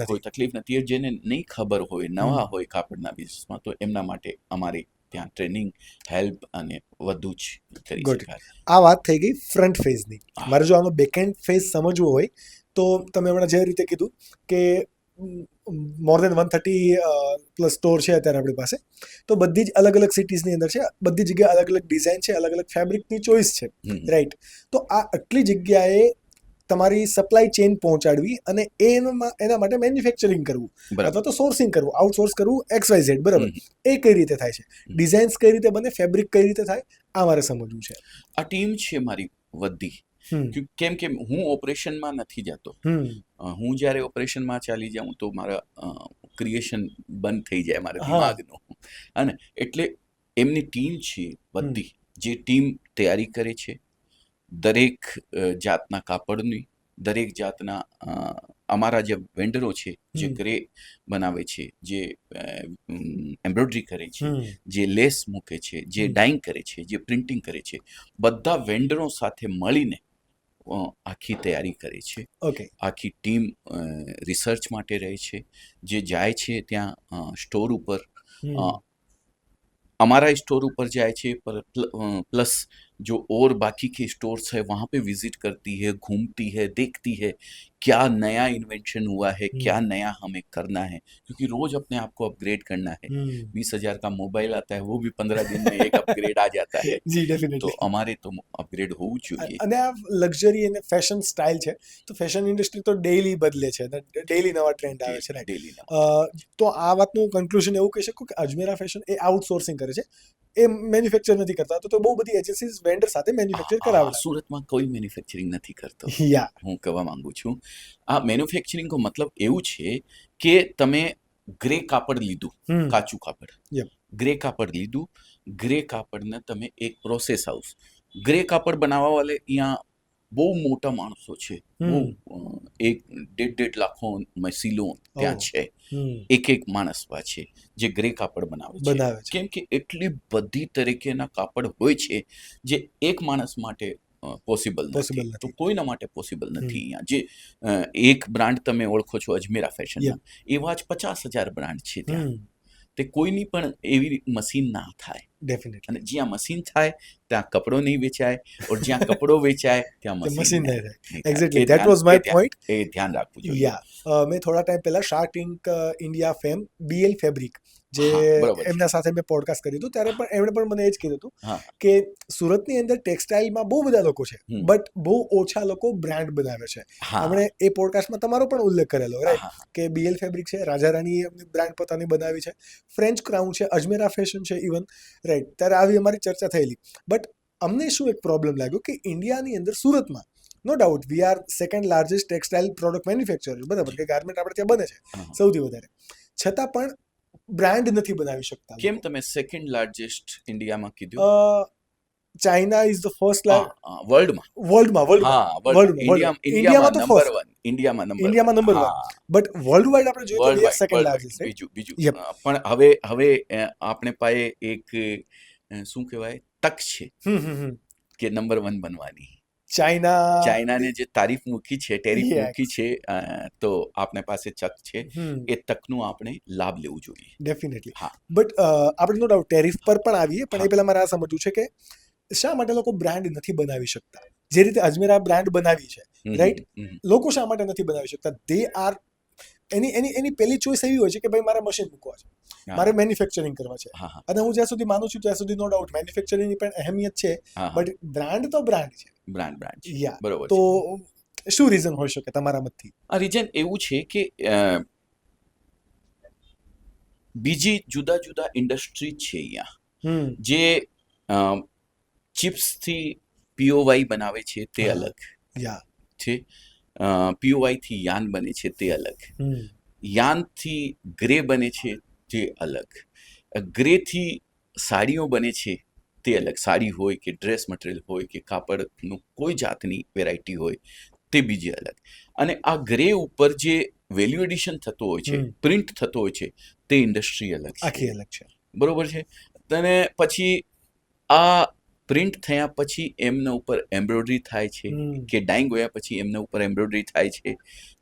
કોઈ તકલીફ નથી. જેને નહીં ખબર હોય, નવા હોય કાપડના બિઝનેસમાં, તો એમના માટે અમારી ત્યાં ટ્રેનિંગ, હેલ્પ અને વધુ જ કરી શકાય. આ વાત થઈ ગઈ ફ્રન્ટ ફેઝની. મારે જો આનો બેકએન્ડ ફેઝ સમજવો હોય તો તમે હમણાં જે રીતે કીધું કે મોર દેન 130+ સ્ટોર છે અત્યારે આપણી પાસે, તો બધી જ અલગ અલગ સિટીઝની અંદર છે, બધી જગ્યાએ અલગ અલગ ડિઝાઇન છે, અલગ અલગ ફેબ્રિકની ચોઈસ છે, રાઈટ? તો આ આટલી જગ્યાએ તમારી સપ્લાય ચેઇન પહોંચાડવી અને એના માટે મેન્યુફેક્ચરિંગ કરવું અથવા તો સોર્સિંગ કરવું, આઉટસોર્સ કરવું, XYZ, બરાબર? એ કઈ રીતે થાય છે? ડિઝાઇન્સ કઈ રીતે બને, ફેબ્રિક કઈ રીતે થાય, આ મારે સમજવું છે. આ ટીમ છે મારી બધી, કેમ કે હું ઓપરેશનમાં નથી જતો. હું જ્યારે ઓપરેશનમાં ચાલી જાઉં તો મારા ક્રિએશન બંધ થઈ જાય મારા દિમાગનું. અને એટલે એમની ટીમ છે બધી, જે ટીમ તૈયારી કરે છે દરેક જાતના કાપડની, દરેક જાતના અમારા જે વેન્ડરો છે, જે ગ્રે બનાવે છે, જે એમ્બ્રોઇડરી કરે છે, જે લેસ મૂકે છે, જે ડાઇંગ કરે છે, જે પ્રિન્ટિંગ કરે છે, બધા વેન્ડરો સાથે મળીને આખી તૈયારી કરે છે. આખી ટીમ રિસર્ચ માટે રહે છે, જે જાય છે ત્યાં સ્ટોર ઉપર, हमारा स्टोर ऊपर जाए छे पर प्लस जो और बाकी के स्टोर्स है वहाँ पे विजिट करती है, घूमती है, देखती है क्या नया इन्वेंशन हुआ है, क्या नया हमें करना है, क्योंकि रोज अपने आप को अपग्रेड करना है. 20,000 का मोबाइल आता है, वो भी 15 दिन में एक अपग्रेड आ जाता है. जी डेफिनेटली. तो हमारे तो अपग्रेड હોવું જોઈએ. અને આ લક્ઝરી અને ફેશન સ્ટાઇલ છે, તો ફેશન ઇન્ડસ્ટ્રી તો ડેઈલી બદલે છે, ડેઈલી નવા ટ્રેન્ડ આવે છે, ડેઈલી. તો આ વાતનું કન્ક્લુઝન એવું કહી શકું કે અજમેરા ફેશન એ આઉટસોર્સિંગ કરે છે, એ મેન્યુફેક્ચર નથી કરતા, તો બહુ બધી એજન્સીઝ વેન્ડર સાથે મેન્યુફેક્ચર કરાવે. સુરતમાં કોઈ મેન્યુફેક્ચરિંગ નથી કરતો. હું કહેવા માંગુ છું, આ મેન્યુફેક્ચરિંગનો મતલબ એવું છે કે તમે ગ્રે કાપડ લીધું, કાચું કાપડ, ગ્રે કાપડ લીધું, ગ્રે કાપડને તમે એક પ્રોસેસ હાઉસ, ગ્રે કાપડ બનાવવા વાળે અહીંયા બહુ મોટા માણસો છે, બહુ 1.5 લાખો મશીનો ત્યાં છે, એક માણસ છે જે ગ્રે કાપડ બનાવે છે. કેમ કે એટલી બધી તરીકેના કાપડ હોય છે જે એક માણસ માટે પોસિબલ નથી, તો કોઈના માટે પોસિબલ નથી. અહીંયા જે એક બ્રાન્ડ તમે ઓળખો છો અજમેરા ફેશનના, એવા જ 50,000 બ્રાન્ડ છે ત્યાં. તે કોઈની પણ એવી મશીન ના થાય. અને જ્યાં મશીન થાય ત્યાં કપડો નહીં વેચાય, और જ્યાં કપડો વેચાય ત્યાં મશીન નહીં થાય. Exactly, that was my point. એ ધ્યાન રાખવું જોઈએ. મેં થોડા ટાઈમ પહેલા shark tank India fame BL fabric જે એમના સાથે મેં પોડકાસ્ટ કર્યું હતું, ત્યારે પણ એમણે પણ મને એ જ કીધું હતું કે સુરતની અંદર ટેક્સટાઇલમાં બહુ બધા લોકો છે, બટ બહુ ઓછા લોકો બ્રાન્ડ બનાવે છે. એમણે એ પોડકાસ્ટમાં તમારો પણ ઉલ્લેખ કરેલો, રાઈટ, કે BL ફેબ્રિક છે, રાજા રાણીએ એમની બ્રાન્ડ પોતાની બનાવી છે, ફ્રેન્ચ ક્રાઉન છે, અજમેરા ફેશન છે ઇવન, રાઈટ. ત્યારે આવી અમારી ચર્ચા થયેલી. બટ અમને શું એક પ્રોબ્લેમ લાગ્યો કે ઇન્ડિયાની અંદર સુરતમાં no doubt we are second largest textile product manufacturer, બરાબર, કે ગાર્મેન્ટ આપણે ત્યાં બને છે સૌથી વધારે, છતાં પણ બ્રાન્ડ નથી બનાવી શકતા. કેમ તમે સેકન્ડ લાર્જેસ્ટ ઇન્ડિયામાં કીધું? ચાઇના ઇઝ ધ ફર્સ્ટ વર્લ્ડમાં નંબર 1, બટ વર્લ્ડ વાઇડ આપણે જોઈએ તો સેકન્ડ લાર્જેસ્ટ. બીજું પણ હવે આપણે પાસે એક શું કહેવાય તક છે કે નંબર 1 બનવાની. ચાઇનાને જે તારીફ મૂકી છે, ટેરિફ મૂકી છે, તો આપણે પાસે તક છે, એ તકનું આપણે લાભ લેવું જોઈએ. ડેફિનેટલી. બટ આપણે નો ડાઉટ ટેરિફ પર પણ આવીએ, પણ એ પહેલા મારે આ સમજવું છે કે શા માટે લોકો બ્રાન્ડ નથી બનાવી શકતા? જે રીતે અજમેરા બ્રાન્ડ બનાવી છે, રાઈટ, લોકો શા માટે નથી બનાવી શકતા? દે આર એની પહેલી ચોઈસ એવી હોય છે કે ભાઈ મારે મશીન મૂકવા છે, મારે મેન્યુફેક્ચરિંગ કરવા છે. અને હું જ્યાં સુધી માનું છું ત્યાં સુધી નો ડાઉટ મેન્યુફેક્ચરિંગની પણ અહેમિયત છે, બટ બ્રાન્ડ તો બ્રાન્ડ છે. બરોબર. તો શું રીઝન હોઈ શકે તમારા મતથી? આ રીઝન એવું છે કે બીજી જુદા જુદા ઇન્ડસ્ટ્રી છે અહીંયા, જે ચિપ્સથી POY બનાવે છે તે અલગ છે, POY થી યાન બને છે તે અલગ, યાનથી ગ્રે બને છે તે અલગ, ગ્રેથી સાડીઓ બને છે તે અલગ, સાડી હોય કે ડ્રેસ મટીરિયલ હોય કે કાપડનું કોઈ જાતની વેરાયટી હોય તે બીજી અલગ. અને આ ગ્રે ઉપર જે વેલ્યુ એડિશન થતું હોય છે, પ્રિન્ટ થતો હોય છે, તે ઇન્ડસ્ટ્રી અલગ છે, આખી અલગ છે. બરોબર છે. અને પછી આ પ્રિન્ટ થયા પછી એમના ઉપર એમ્બ્રોઇડરી થાય છે, કે ડાઇંગ હોયા પછી એમના ઉપર એમ્બ્રોઇડરી થાય છે,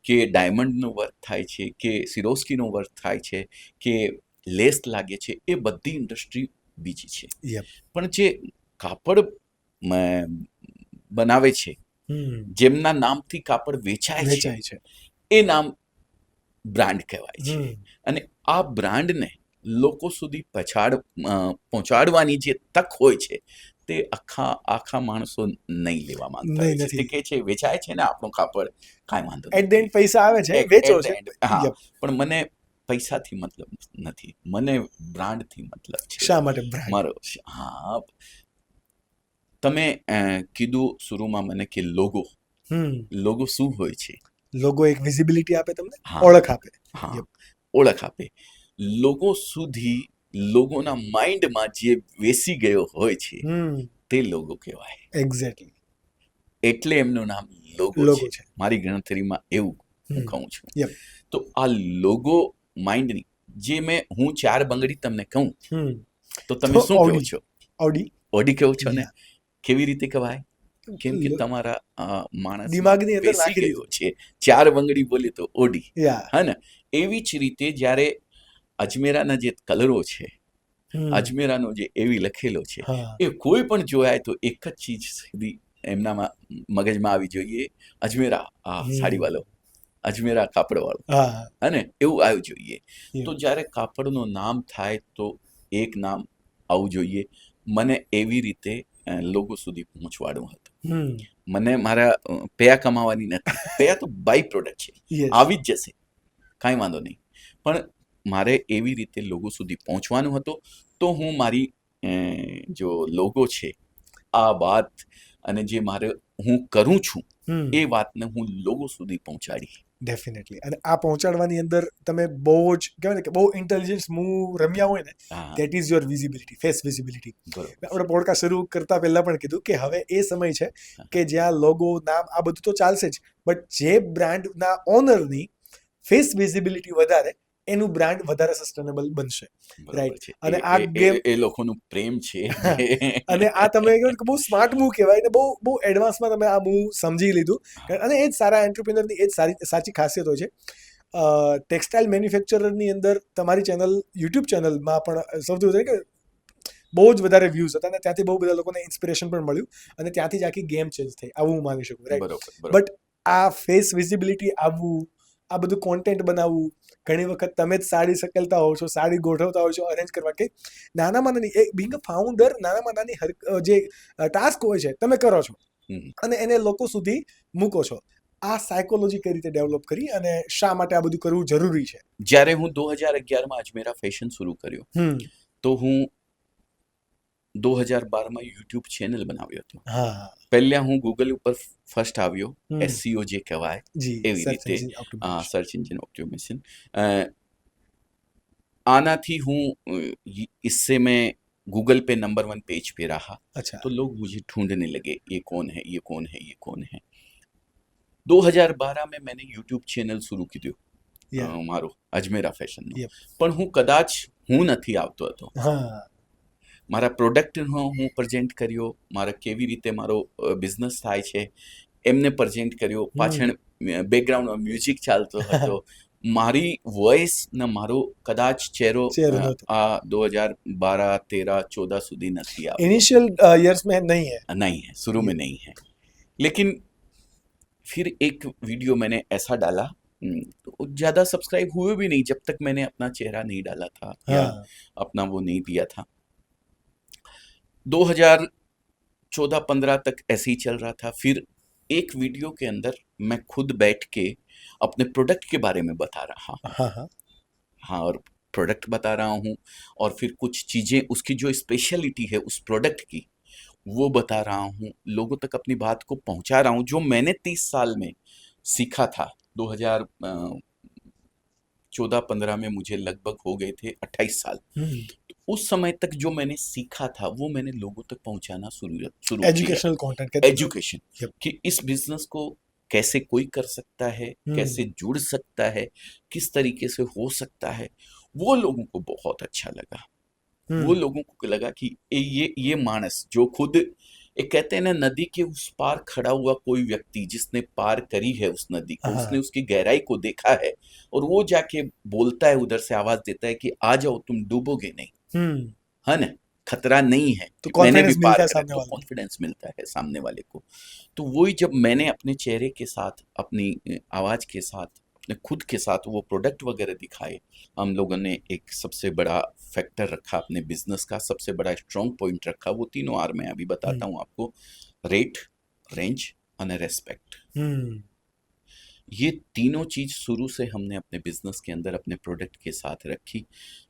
કે ડાયમંડનું વર્ક થાય છે, કે સિરોસ્કીનું વર્ક થાય છે, કે લેસ લાગે છે, એ બધી ઇન્ડસ્ટ્રી બીજી છે. પણ જે કાપડ બનાવે છે, જેમના નામથી કાપડ વેચાય છે, એ નામ બ્રાન્ડ કહેવાય છે. અને આ બ્રાન્ડને લોકો સુધી પહોંચાડવાની જે તક હોય છે તે આખા માણસો નહીં લેવા માંગતા હોય છે. કે છે વેચાય છે ને આપણું કાપડ, કાંઈ વાંધો નહીં, એટ ધ એન્ડ પૈસા આવે છે, વેચો છે. પણ મને પૈસાથી મતલબ નથી, મને બ્રાન્ડથી મતલબ છે. શા માટે બ્રાન્ડ? મારો તમે કીધું શરૂમાં મને કે લોગો શું હોય છે? લોગો એક વિઝિબિલિટી આપે તમને, હા. ઓળખ આપે. હા, Yep. ઓળખ આપે. લોગો સુધી લોકોના માઇન્ડમાં જે બેસી ગયો હોય છે તે લોગો કહેવાય. એક્ઝેક્ટલી. એટલે એમનું નામ લોગો લોગો છે. છે. મારી ગણતરીમાં એવું હું કહું છું. Yep. તો આ લોગો માઇન્ડની જે હું 4 બંગડી તમને કહું તો તમે તો શું કહો ઓડી. છો? ઓડી. ઓડી કહો છો ને? Yeah. કેવી રીતે કહેવાય? કેમ કે લો- તમારા માણસ દિમાગની અંદર બેસી નાખી ગયો છે. 4 બંગડી બોલે તો ઓડી. યા. હે ને? એવી જ રીતે જ્યારે અજમેરાના જે કલરો છે, અજમેરાનો જે એવી લખેલો છે, હા. એ કોઈ પણ જોયા તો એક જ ચીજ સીધી એમનામાં મગજમાં આવી જોઈએ, અજમેરા સાડીવાળો, અજમેરા કાપડવાળો, હા. અને એવું આવવું જોઈએ. Yeah. તો જ્યારે કાપડનું નામ થાય તો એક નામ આવવું જોઈએ. મને એવી રીતે લોગો સુધી પહોંચવાડવું હતું. મને મારા પૈયા કમાવાની નથી. પૈયા તો બાય પ્રોડક્ટ છે, Yes. આવી જ જશે, કાંઈ વાંધો નહીં. પણ મારે એવી રીતે લોગો સુધી પહોંચવાનું હતું. તો હું મારી જો લોગો છે આ વાત અને જે હું કરું છું એ વાતને હું લોગો સુધી પહોંચાડી. ડેફિનેટલી. અને આ પહોંચાડવાની અંદર તમે બહુ જ કહેવાય ને કે બહુ ઇન્ટેલિજન્સ મૂવ રમ્યા હોય ને, હા, that is your visibility, face visibility. બરોબર. આપણે પોડકાસ્ટ શરૂ કરતા પહેલા પણ કીધું કે હવે એ સમય છે કે જ્યાં લોગો, નામ આ બધું તો ચાલશે જ, બટ જે બ્રાન્ડના ઓનરની ફેસ વિઝિબિલિટી વધારે, એનું બ્રાન્ડ વધારે સસ્ટેનેબલ બનશે. બરોબર રાઈટ. છે. અને આ ગેમ, એ લોકોનું પ્રેમ છે. અને આ તમે કહો કે બહુ સ્માર્ટ મૂવ કહેવાય ને, બહુ એડવાન્સમાં તમે આ મૂવ સમજી લીધું. અને એ જ સારા એન્ટરપ્રિનરની એ જ સાચી ખાસિયત હોય છે. ટેક્સટાઇલ મેન્યુફેક્ચરની અંદર તમારી ચેનલ, યુટ્યુબ ચેનલમાં પણ સૌથી વધારે કે બહુ જ વધારે વ્યૂઝ હતા, અને ત્યાંથી બહુ બધા લોકોને ઇન્સ્પિરેશન પણ મળ્યું, અને ત્યાંથી જ આખી ગેમ ચેન્જ થઈ, આવું હું માની શકું. રાઈટ. બરોબર. બટ આ ફેસ વિઝિબિલિટી આવવું, આ બધું કોન્ટેન્ટ બનાવવું, ઘણી વખત તમે જ સાડી સકેલતા હોવ છો, સાડી ગોઠવતા હોવ છો, અરેન્જ કરવા, કે નાનામાં નાની બિંગ અ ફાઉન્ડર, નાનામાં નાની જે ટાસ્ક હોય છે તમે કરો છો અને એને લોકો સુધી મૂકો છો. આ સાયકોલોજી કઈ રીતે ડેવલપ કરી અને શા માટે આ બધું કરવું જરૂરી છે? જ્યારે હું 2011માં અજમેરા ફેશન શરૂ કર્યો તો હું 2012માં યુટ્યુબ ચેનલ બનાવ્યો હતો. હા. પહેલા હું ગૂગલ ઉપર ફર્સ્ટ આવ્યો, SEO જે કહેવાય જી, એવી સર્ચ રીતે, engine optimization. Search engine optimization. आनाथी हूँ, इससे मैं गूगल पे नंबर 1 पेज पे रहा, अच्छा. तो लोग मुझे ढूंढने लगे, ये कौन है, ये कौन है, ये कौन है. 2012 में मैंने यूट्यूब ચેનલ શરૂ કર્યું, Yeah. મારું અજમેરા ફેશનનું. Yep. પણ હું કદાચ નથી આવતો હતો. હા. મારા પ્રોડક્ટનો હું પ્રેઝન્ટ કર્યો, મારા કેવી રીતે મારો બિઝનેસ થાય છે એમને પ્રેઝન્ટ કર્યો, પાછળ બેકગ્રાઉન્ડમાં મ્યુઝિક ચાલતો હતો, મારી વોઇસ ને મારો કદાચ ચહેરો નહોતો. આ 2012, 13, 14 સુધી નથી આવ્યો. इनिशियल ईयर्स में नहीं है. नहीं है, शुरू में नहीं है. लेकिन फिर एक वीडियो मैंने ऐसा डाला, तो ज़्यादा सब्सक्राइब हुए भी नहीं जब तक मैंने अपना चेहरा नहीं डाला था या अपना वो नहीं दिया था. 2014-15 तक ऐसे ही चल रहा था. फिर एक वीडियो के अंदर मैं खुद बैठ के अपने प्रोडक्ट के बारे में बता रहा हूँ. हाँ, और प्रोडक्ट बता रहा हूँ, और फिर कुछ चीज़ें उसकी जो स्पेशलिटी है उस प्रोडक्ट की वो बता रहा हूँ, लोगों तक अपनी बात को पहुँचा रहा हूँ, जो मैंने 30 साल में सीखा था. 2014-15 में मुझे लगभग हो गए थे 28 साल. तो उस समय तक जो मैंने सीखा था वो मैंने लोगों तक पहुँचाना शुरू किया. एजुकेशनल कंटेंट, एजुकेशन कि इस बिजनेस को कैसे कोई कर सकता है, कैसे जुड़ सकता है, किस तरीके से हो सकता है, वो लोगों को बहुत अच्छा लगा. वो लोगों को लगा कि ये मानस जो खुद एक कहते हैं ना, नदी के उस पार खड़ा हुआ कोई व्यक्ति जिसने पार करी है उस नदी को, उसने उसकी गहराई को देखा है, और वो जाके बोलता है, उधर से आवाज देता है कि आ जाओ, तुम डूबोगे नहीं, है ना, खतरा नहीं है, तो मैंने भी पार करा, तो कॉन्फिडेंस मिलता है सामने वाले को. तो वही जब मैंने अपने चेहरे के साथ, अपनी आवाज के साथ, अपने खुद के साथ वो प्रोडक्ट वगैरह दिखाए, हम लोगों ने एक सबसे बड़ा फैक्टर रखा अपने बिजनेस का, सबसे बड़ा स्ट्रॉन्ग पॉइंट रखा, वो 3 आर मैं अभी बताता हूँ आपको: रेट, रेंज और रेस्पेक्ट. ये तीनों चीज शुरू से हमने अपने बिजनेस के अंदर अपने प्रोडक्ट के साथ रखी.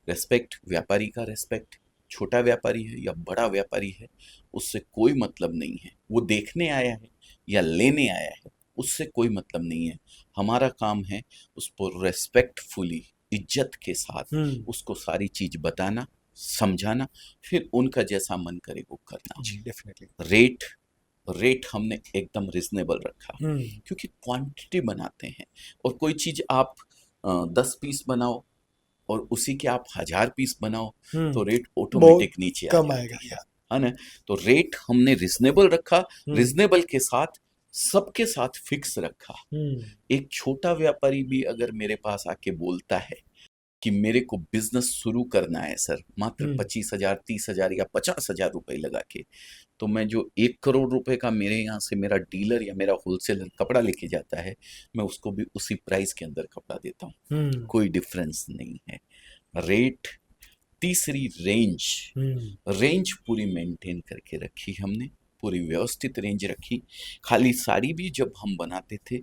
रेस्पेक्ट, व्यापारी का रेस्पेक्ट, छोटा व्यापारी है या बड़ा व्यापारी है, उससे कोई मतलब नहीं है। वो देखने आया है या लेने आया है, उससे कोई मतलब नहीं है। हमारा काम है उसको रेस्पेक्टफुली, इज्जत के साथ उसको सारी चीज बताना, समझाना, फिर उनका जैसा मन करे वो करना। जी डेफिनेटली। रेट रेट हमने एकदम रिजनेबल रखा, क्योंकि क्वांटिटी बनाते हैं। और कोई चीज आप 10 पीस बनाओ और उसी के आप 1000 पीस बनाओ तो रेट बहुत ऑटोमेटिक नीचे आ कम जाता आएगा है ना। तो रेट हमने रिजनेबल रखा, रिजनेबल के साथ सबके साथ फिक्स रखा। एक छोटा व्यापारी भी अगर मेरे पास आके बोलता है कि मेरे को बिजनेस शुरू करना है सर, मात्र 25,000, 30,000 या 50,000 रुपए लगा के, तो मैं जो 1 करोड़ रुपए का मेरे यहाँ से मेरा डीलर या मेरा होलसेलर कपड़ा लेके जाता है, मैं उसको भी उसी प्राइस के अंदर कपड़ा देता हूँ। कोई डिफरेंस नहीं है। रेट, तीसरी रेंज पूरी मेंटेन करके रखी हमने, पूरी व्यवस्थित रेंज रखी। खाली साड़ी भी जब हम बनाते थे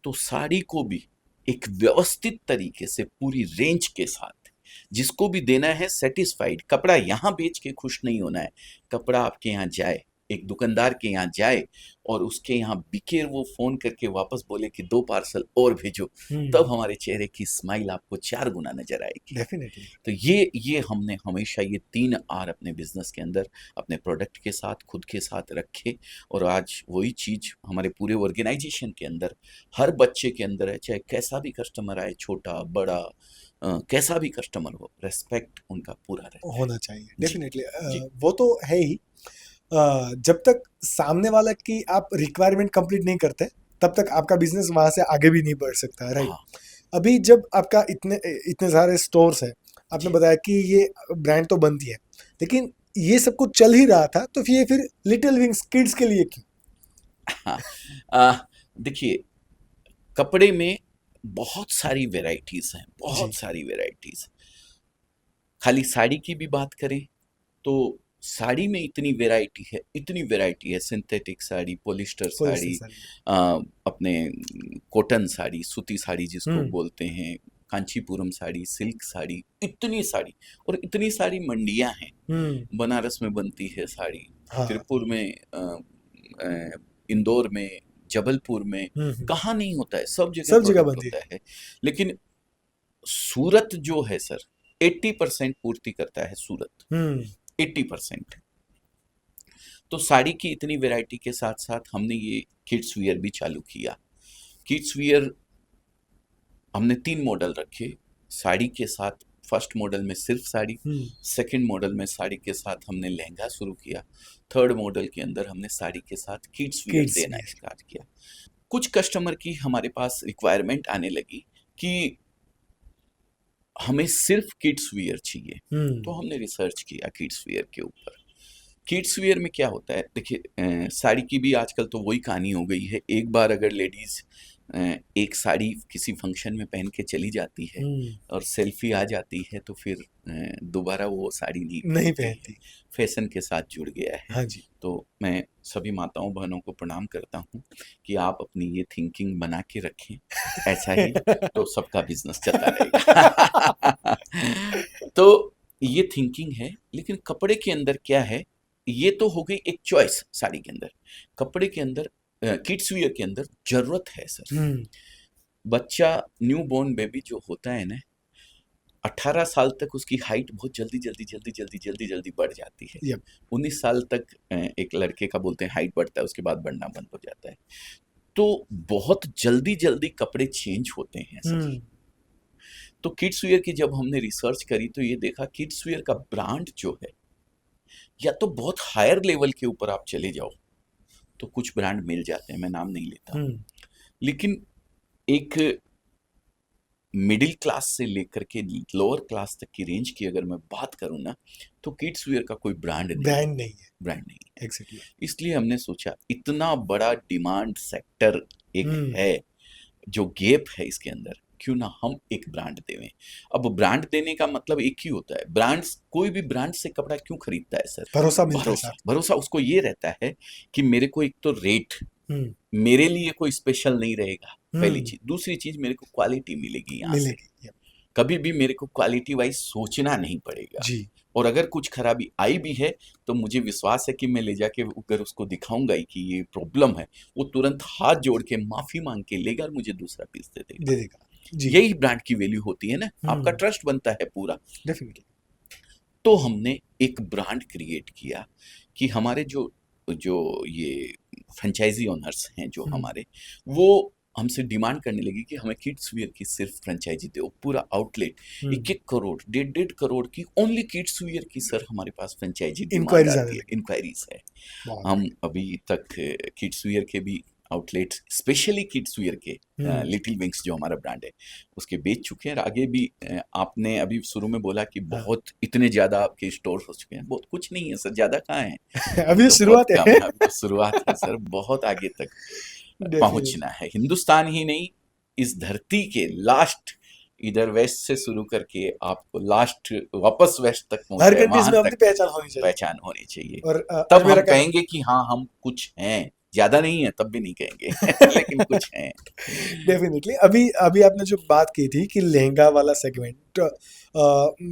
तो साड़ी को भी एक व्यवस्थित तरीके से पूरी रेंज के साथ जिसको भी देना है सेटिस्फाइड। कपड़ा यहाँ बेच के खुश नहीं होना है, कपड़ा आपके यहाँ जाए, एक दुकानदार के यहाँ जाए और उसके यहाँ बिके, वो फोन करके वापस बोले कि 2 पार्सल और भेजो, तब हमारे चेहरे की स्माइल आपको 4 गुना नजर आएगी। डेफिनेटली। तो ये हमने हमेशा ये 3 आर अपने बिजनेस के अंदर, अपने प्रोडक्ट के साथ, खुद के साथ रखे। और आज वही चीज हमारे पूरे ऑर्गेनाइजेशन के अंदर, हर बच्चे के अंदर है, चाहे कैसा भी कस्टमर आए, छोटा बड़ा, कैसा भी कस्टमर हो, रेस्पेक्ट उनका पूरा रहता है। होना चाहिए डेफिनेटली। जी। वो तो है ही। जब तक सामने वाला की आप रिक्वायरमेंट कंप्लीट नहीं करते तब तक आपका बिजनेस वहां से आगे भी नहीं बढ़ सकता, राइट। हाँ, अभी जब आपका इतने सारे स्टोर्स है, आपने जी। बताया कि ये ब्रांड तो बनती है, लेकिन ये सब कुछ चल ही रहा था, तो फिर लिटिल विंग्स किड्स के लिए क्यों? हाँ, देखिए, कपड़े में बहुत सारी वेराइटीज हैं, जी। बहुत सारी वेराइटीज। खाली साड़ी की भी बात करें तो साड़ी में इतनी वैरायटी है। Synthetic sari, polyester polyester sari, sari. अपने कॉटन साड़ी, सूती साड़ी जिसको हम्म बोलते हैं, कांचीपुरम साड़ी, सिल्क साड़ी, इतनी साड़ी। और इतनी सारी मंडियां हैं। हम्म बनारस में बनती है साड़ी, हाँ। त्रिपुर में, इंदौर में, जबलपुर में, हम्म कहाँ नहीं होता है, सब जगह सब जगह प्रोडक्ट बनती होता है। लेकिन सूरत जो है सर, 80% पूर्ति करता है सूरत, हम्म 80%। तो साड़ी की इतनी वैरायटी के साथ साथ हमने ये किड्स वियर भी चालू किया। किड्स वियर हमने 3 मॉडल रखे साड़ी के साथ। फर्स्ट मॉडल में सिर्फ साड़ी, सेकंड मॉडल में साड़ी के साथ हमने लहंगा शुरू किया, थर्ड मॉडल के अंदर हमने साड़ी के साथ किड्स वियर किड्स देना वियर। स्टार्ट किया। कुछ कस्टमर की हमारे पास रिक्वायरमेंट आने लगी कि हमें सिर्फ किड्स वियर चाहिए, तो हमने रिसर्च किया किड्स वियर के ऊपर। किड्स वियर में क्या होता है, देखिए, साड़ी की भी आजकल तो वही कहानी हो गई है। एक बार अगर लेडीज एक साड़ी किसी फंक्शन में पहन के चली जाती है और सेल्फी आ जाती है, तो फिर दोबारा वो साड़ी नहीं नहीं पहनती है। पहनती। फैशन के साथ जुड़ गया है। हाँ जी। तो मैं सभी माताओं बहनों को प्रणाम करता हूँ कि आप अपनी ये थिंकिंग बना के रखें, ऐसा ही तो सबका बिजनेस चलता रहेगा। तो ये थिंकिंग है। लेकिन कपड़े के अंदर क्या है, ये तो हो गई एक चॉइस साड़ी के अंदर। कपड़े के अंदर, किड्स वियर के अंदर जरूरत है सर। बच्चा, न्यू बॉर्न बेबी जो होता है ना, 18 साल तक उसकी हाइट बहुत जल्दी बढ़ जाती है। Yep. 19 साल तक एक लड़के का बोलते हैं हाइट बढ़ता है, उसके बाद बढ़ना बंद हो जाता है। तो बहुत जल्दी कपड़े चेंज होते हैं सर। तो किड्स वियर की जब हमने रिसर्च करी तो ये देखा किड्स वियर का ब्रांड जो है, या तो बहुत हायर लेवल के ऊपर आप चले जाओ तो कुछ ब्रांड मिल जाते हैं, मैं नाम नहीं लेता, लेकिन एक मिडिल क्लास से लेकर के लोअर क्लास तक की रेंज की अगर मैं बात करूं ना, तो किड्स वियर का कोई ब्रांड नहीं है। एग्जैक्टली। इसलिए हमने सोचा इतना बड़ा डिमांड सेक्टर एक है, जो गैप है इसके अंदर, क्यों ना हम एक ब्रांड देवें। अब ब्रांड देने का मतलब एक ही होता है, ब्रांड्स, कोई भी ब्रांड से कपड़ा क्यों खरीदता है सर? भरोसा मिलता है। भरोसा उसको ये रहता है कि मेरे को एक तो रेट मेरे लिए कोई स्पेशल नहीं रहेगा, पहली चीज। दूसरी चीज, मेरे को क्वालिटी मिलेगी यहाँ से, कभी भी मेरे को क्वालिटी वाइज सोचना नहीं पड़ेगा। जी। और अगर कुछ खराबी आई भी है तो मुझे विश्वास है कि मैं ले जाके अगर उसको दिखाऊंगा ही कि ये प्रॉब्लम है, वो तुरंत हाथ जोड़ के माफी मांग के लेगा और मुझे दूसरा पीस दे देगा। दे देगा जी। यही ब्रांड की वैल्यू होती है ना, आपका ट्रस्ट बनता है पूरा। डेफिनेटली। तो हमने एक ब्रांड क्रिएट किया कि हमारे जो जो ये फ्रेंचाइजी ओनर्स हैं जो हमारे, वो हमसे डिमांड करने लगी कि हमें किड्स वियर की सिर्फ फ्रेंचाइजी दो, पूरा आउटलेट 1-1 करोड़ 1.5 करोड़ की ओनली किड्स वियर की सर हमारे पास फ्रेंचाइजी डिमांड इंक्वायरीज आती है, इंक्वायरीज है। हम अभी तक किड्स वियर के भी आउटलेट, स्पेशली किड्स वियर के लिटिल विंग्स जो हमारा ब्रांड है उसके बेच चुके हैं। और आगे भी आपने अभी शुरू में बोला कि बहुत इतने ज्यादा आपके स्टोर हो चुके हैं, बहुत कुछ नहीं है सर, ज्यादा कहाँ है अभी तो शुरुआत बहुत है। कम है, अभी तो शुरुआत है सर, बहुत आगे तक पहुंचना है। हिंदुस्तान ही नहीं, इस धरती के लास्ट, इधर वेस्ट से शुरू करके आपको लास्ट वापस वेस्ट तक हर पहुंचे, कंट्रीज वहां में अपनी तक पहचान होनी चाहिए। पहचान होनी चाहिए। और तब हम अजमेरा का कहेंगे कि हाँ हम कुछ हैं, ज्यादा नहीं है तब भी नहीं कहेंगे लेकिन कुछ हैं। डेफिनेटली। अभी अभी आपने जो बात की थी कि लहंगा वाला सेगमेंट,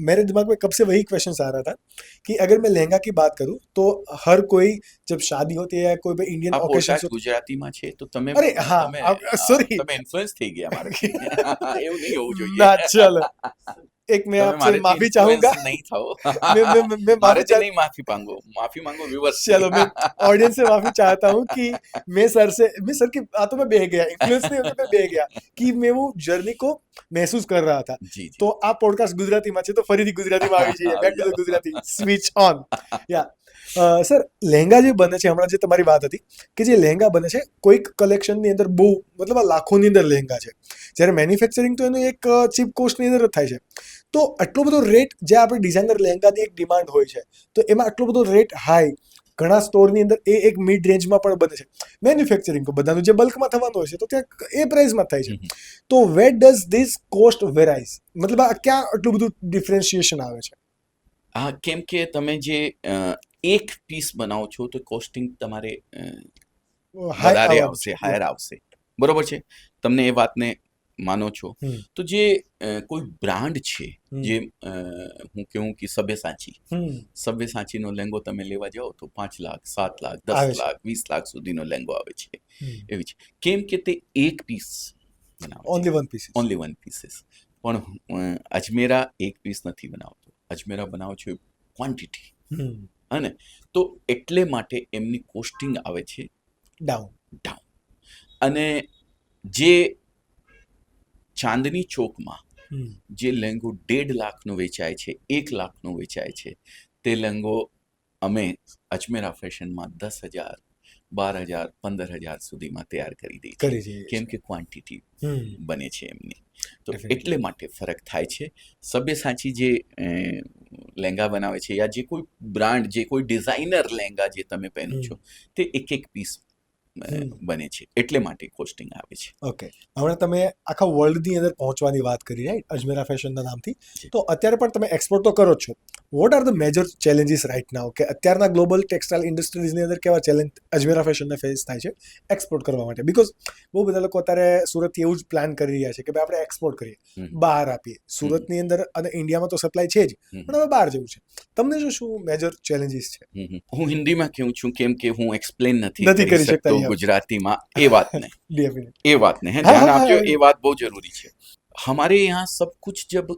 मेरे दिमाग में कब से वही क्वेश्चन आ रहा था कि अगर मैं लहंगा की बात करूं तो हर कोई जब शादी होती है, कोई भी इंडियन आप ओकेशन बोलता होते, ગુજરાતીમાં છે તો તમે અરે હા સોરી તમે ઇન્ફ્લુઅન્સ થઈ ગયા મારાથી એવું નહીં હોવું જોઈએ ના चलो एक मैं તમે आपसे મારેથી माफी ઇન્ફ્લુઅન્સ चाहूंगा। नहीं થાઓ मैं माफी મારેથી चाह नहीं माफी मांगो व्यूअर्स चलो मैं ऑडियंस से माफी चाहता हूँ कि मैं सर की बातों में बह गया, इन्फ्लुएंस नहीं होता, मैं बह गया कि मैं वो जर्नी को महसूस कर रहा था। जी તો આ પોડકાસ્ટ ગુજરાતીમાં છે તો ફરીથી ગુજરાતીમાં આવી જઈએ, back to the Gujarati, switch on yeah. Sir lehenga જે બને છે, હમણાં જે તમારી વાત હતી કે જે લહેંગા બને છે કોઈક કલેક્શનની અંદર બહુ મતલબ આ લાખોની અંદર લહેંગા છે, જ્યારે મેન્યુફેક્ચરિંગ તો એનું એક ચીપ કોસ્ટની અંદર જ થાય છે, તો આટલો બધો રેટ, જે આપણે ડિઝાઇનર લહેંગાની એક ડિમાન્ડ હોય છે તો એમાં આટલો બધો રેટ હાઈ, ઘણા સ્ટોરની અંદર એ એક મિડ રેન્જમાં પણ બને છે, મેન્યુફેક્ચરિંગ તો બધાનું જે બલ્કમાં થવાનું હોય છે તો ત્યાં એ પ્રાઇસમાં થાય છે, તો વેર ડઝ ધીસ કોસ્ટ વેરાઇઝ, મતલબ આ ક્યાં આટલું બધું ડિફરન્શિએશન આવે છે? હા, કેમ કે તમે જે એક પીસ બનાવો છો તો કોસ્ટિંગ તમારે વધારે આવશે, હાયર આવશે, બરોબર છે, તમને એ વાતને માનો છો। તો જે કોઈ બ્રાન્ડ છે, જે હું કહું કે સભ્યસાચીનો લહેંગો તમે લેવા જાઓ તો 5 લાખ 7 લાખ 10 લાખ 20 લાખ સુધીનો લહેંગો આવે છે, એવી છે, કેમ કે તે એક પીસ બનાવે, ઓનલી વન પીસીસ। પણ અજમેરા એક પીસ નથી બનાવતો, અજમેરા બનાવો છો ક્વોન્ટિટી, અને તો એટલે માટે એમની કોસ્ટિંગ આવે છે ડાઉન। અને જે ચાંદની ચોકમાં જે લહેંગો 1.5 લાખનો વેચાય છે, 1 લાખનો વેચાય છે, તે લહેંગો અમે અજમેરા ફેશનમાં 10,000 12,000 15,000 સુધીમાં તૈયાર કરી દઈએ છીએ, કેમ કે ક્વોન્ટિટી બને છે એમની, તો એટલે માટે ફરક થાય છે। સભ્યસાચી જે લહેંગા બનાવે છે, યા જે કોઈ બ્રાન્ડ, જે કોઈ ડિઝાઇનર લહેંગા જે તમે પહેરો છો, તે એક એક પીસ બને છે, એટલે માટે કોસ્ટિંગ આવે છે। ઓકે, હમણાં તમે આખા વર્લ્ડની અંદર પહોંચવાની વાત કરી, રાઈટ, અજમેરા ફેશનના નામથી, તો અત્યારે પણ તમે એક્સપોર્ટ તો કરો જ છો, what are the major challenges right now, કે અત્યારના ગ્લોબલ ટેક્સટાઇલ ઇન્ડસ્ટ્રીઝની અંદર કેવા ચેલેન્જ અજમેરા ફેશનને ફેસ થાય છે એક્સપોર્ટ કરવા માટે? બીકોઝ બહુ બધા લોકો અત્યારે સુરતથી એવું જ પ્લાન કરી રહ્યા છે કે ભાઈ આપણે એક્સપોર્ટ કરીએ, બહાર આપીએ, સુરતની અંદર અને ઇન્ડિયામાં તો સપ્લાય છે જ, પણ હવે બહાર જવું છે, તમને શું મેજર ચેલેન્જીસ છે? હું હિન્દીમાં કહું છું કેમ કે હું એક્સપ્લેન નથી કરી શકતો ગુજરાતીમાં એ વાતને, है, ध्यान आपको, ये बात बहुत जरूरी है। हमारे यहाँ सब कुछ जब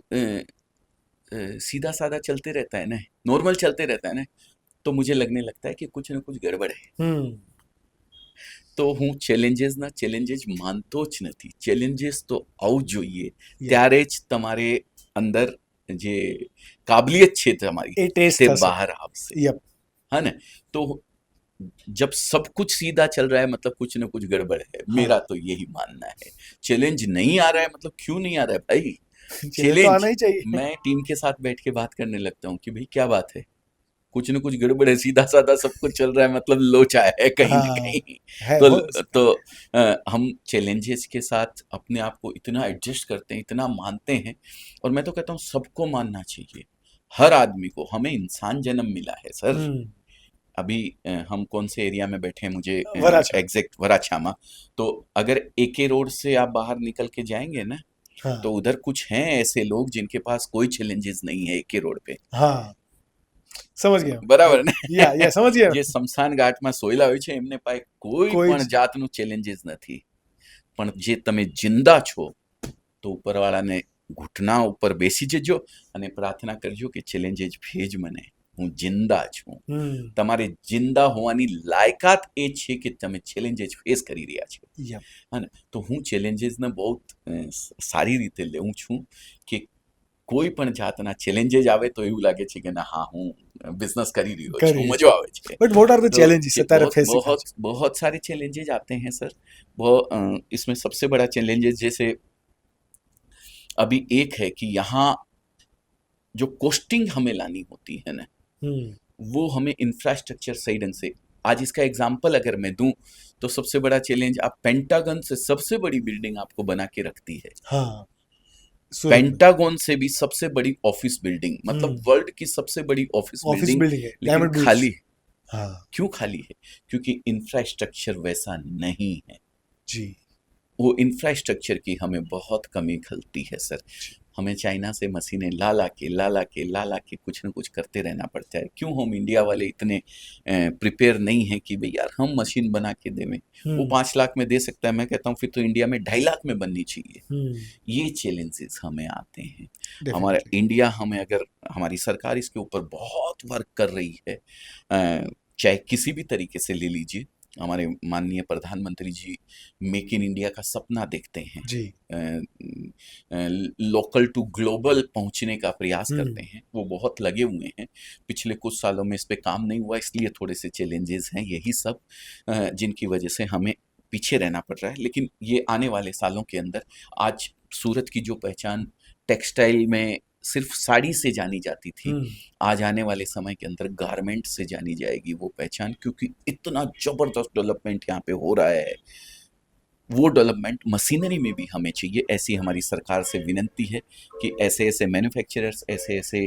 सीधा साधा चलते रहता है ना, नॉर्मल चलते रहता है ना, तो मुझे लगने लगता है कि कुछ ना कुछ गड़बड़ है। તો હું ચેલેન્જીસ માનતો જ નથી, ચેલેન્જીસ તો આવું જોઈએ, ત્યારે જ તમારે અંદર જે કાબલિયત છે તમારી તે બહાર આવશે, है ना। तो जब सब कुछ सीधा चल रहा है मतलब कुछ ना कुछ गड़बड़ है, मेरा तो यही मानना है। चैलेंज नहीं आ रहा है मतलब क्यों नहीं आ रहा है भाई, चैलेंज आना ही चाहिए। मैं टीम के साथ बैठ के बात करने लगता हूँ कि भाई क्या बात है, कुछ ना कुछ गड़बड़ है, सीधा साधा सब कुछ चल रहा है मतलब लोचा है कहीं ना कहीं। तो हम चैलेंजेस के साथ अपने आप को इतना एडजस्ट करते हैं, इतना मानते हैं, और मैं तो कहता हूँ सबको मानना चाहिए, हर आदमी को। हमें इंसान जन्म मिला है सर। अभी हम कौन से एरिया में बैठे हैं मुझे एग्जैक्ट, वराछामा, तो अगर एके रोड से आप बाहर निकल के जाएंगे ना, तो उधर कुछ हैं ऐसे लोग जिनके पास कोई चैलेंजेस नहीं है एके रोड पे, સમજ ગયા બરાબર ને? યા સમજ ગયા જે સ્મશાન ઘાટમાં સોયલા હોય છે એમને પાસે કોઈ કોઈ પણ જાતનું ચેલેન્જીસ નથી, પણ જે તમે જિંદા છો તો ઉપરવાળાને ઘૂંટના ઉપર બેસી જજો અને પ્રાર્થના કરજો કે ચેલેન્જીસ ભેજ મને, હું જિંદા છું. તમારે જિંદા હોવાની લાયકાત એ છે કે તમે ચેલેન્જીસ ફેસ કરી રહ્યા છો. અને તો હું ચેલેન્જીસને બહુ સારી રીતે લેવું છું કે કોઈ પણ જાતના ચેલેન્જીસ આવે તો એવું લાગે છે કે ના હા હું बिजनेस कर ही रही हो, करिए। मजा आवे छे. बट व्हाट आर द तो चैलेंजेस ये सर बहुत फेसिंग? बहुत बहुत सारे चैलेंजेस आते हैं सर. वो इसमें सबसे बड़ा चैलेंजेस जैसे अभी एक है कि यहाँ जो कोस्टिंग हमें लानी होती है ना, वो हमें इंफ्रास्ट्रक्चर सही ढंग से, आज इसका एग्जाम्पल अगर मैं दूं तो सबसे बड़ा चैलेंज, आप पेंटागन से सबसे बड़ी बिल्डिंग आपको बना के रखती है. हाँ, पेंटागन से भी सबसे बड़ी ऑफिस बिल्डिंग, मतलब वर्ल्ड की सबसे बड़ी ऑफिस बिल्डिंग है, लेकिन खाली है. हाँ. क्यों खाली है? क्योंकि इंफ्रास्ट्रक्चर वैसा नहीं है जी. वो इंफ्रास्ट्रक्चर की हमें बहुत कमी खलती है सर. हमें चाइना से मशीनें ला ला के कुछ न कुछ करते रहना पड़ता है. क्यों हम इंडिया वाले इतने प्रिपेयर नहीं हैं कि भाई यार हम मशीन बना के देवें, वो 5 लाख में दे सकता है, मैं कहता हूँ फिर तो इंडिया में 2.5 लाख में बननी चाहिए. ये चैलेंजेस हमें आते हैं. हमारा इंडिया, हमें अगर हमारी सरकार इसके ऊपर बहुत वर्क कर रही है, चाहे किसी भी तरीके से ले लीजिए. हमारे माननीय प्रधानमंत्री जी मेक इन इंडिया का सपना देखते हैं जी, लोकल टू ग्लोबल पहुंचने का प्रयास करते हैं, वो बहुत लगे हुए हैं. पिछले कुछ सालों में इस पे काम नहीं हुआ, इसलिए थोड़े से चैलेंजेस हैं यही सब, जिनकी वजह से हमें पीछे रहना पड़ रहा है. लेकिन ये आने वाले सालों के अंदर, आज सूरत की जो पहचान टेक्सटाइल में सिर्फ साड़ी से जानी जाती थी, आज आने वाले समय के अंदर गारमेंट से जानी जाएगी वो पहचान, क्योंकि इतना जबरदस्त डेवलपमेंट यहाँ पे हो रहा है. वो डेवलपमेंट मशीनरी में भी हमें चाहिए. ऐसी हमारी सरकार से विनंती है कि ऐसे ऐसे मैन्युफैक्चरर्स, ऐसे ऐसे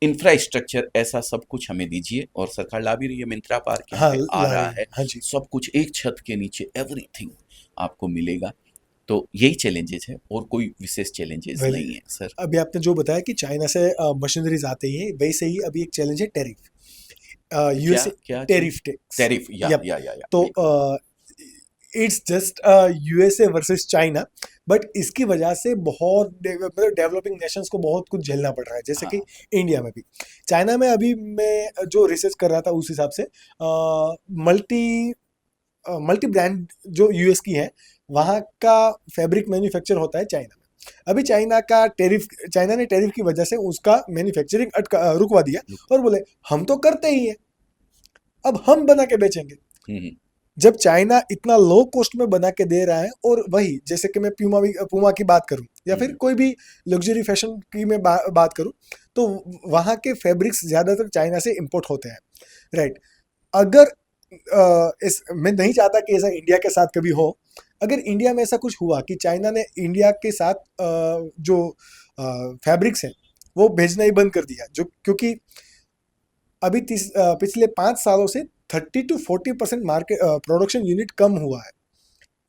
इंफ्रास्ट्रक्चर, ऐसा सब कुछ हमें दीजिए. और सरकार ला भी रही है, मिंत्रा पार्क यहाँ पे आ रहा है. सब कुछ एक छत के नीचे एवरीथिंग आपको मिलेगा. तो यही चैलेंजेस है और कोई विशेष चैलेंजेस नहीं है सर. अभी आपने जो बताया कि चाइना से मशीनरीज आते ही, वैसे ही अभी एक चैलेंज है टैरिफ. यूएसए टैरिफ या तो it's just USA versus China, but इसकी वजह से बहुत डेवलपिंग नेशंस को बहुत कुछ झेलना पड़ रहा है, जैसे कि इंडिया में भी. चाइना में अभी मैं जो रिसर्च कर रहा था उस हिसाब से मल्टी ब्रांड जो यूएस की है, वहाँ का फैब्रिक मैन्युफैक्चर होता है चाइना में. अभी चाइना ने टैरिफ की वजह से उसका मैन्युफैक्चरिंग रुकवा दिया और बोले हम तो करते ही हैं, अब हम बना के बेचेंगे. जब चाइना इतना लो कॉस्ट में बना के दे रहा है, और वही जैसे कि मैं पूमा की बात करूं या फिर कोई भी लग्जरी फैशन की मैं बात करूं, तो वहाँ के फैब्रिक्स ज्यादातर चाइना से इंपोर्ट होते हैं, राइट. अगर मैं नहीं चाहता कि ऐसा इंडिया के साथ कभी हो. अगर इंडिया में ऐसा कुछ हुआ कि चाइना ने इंडिया के साथ जो फैब्रिक्स हैं वो भेजना ही बंद कर दिया, जो क्योंकि अभी पिछले 5 सालों से 30 to 40% मार्केट प्रोडक्शन यूनिट कम हुआ है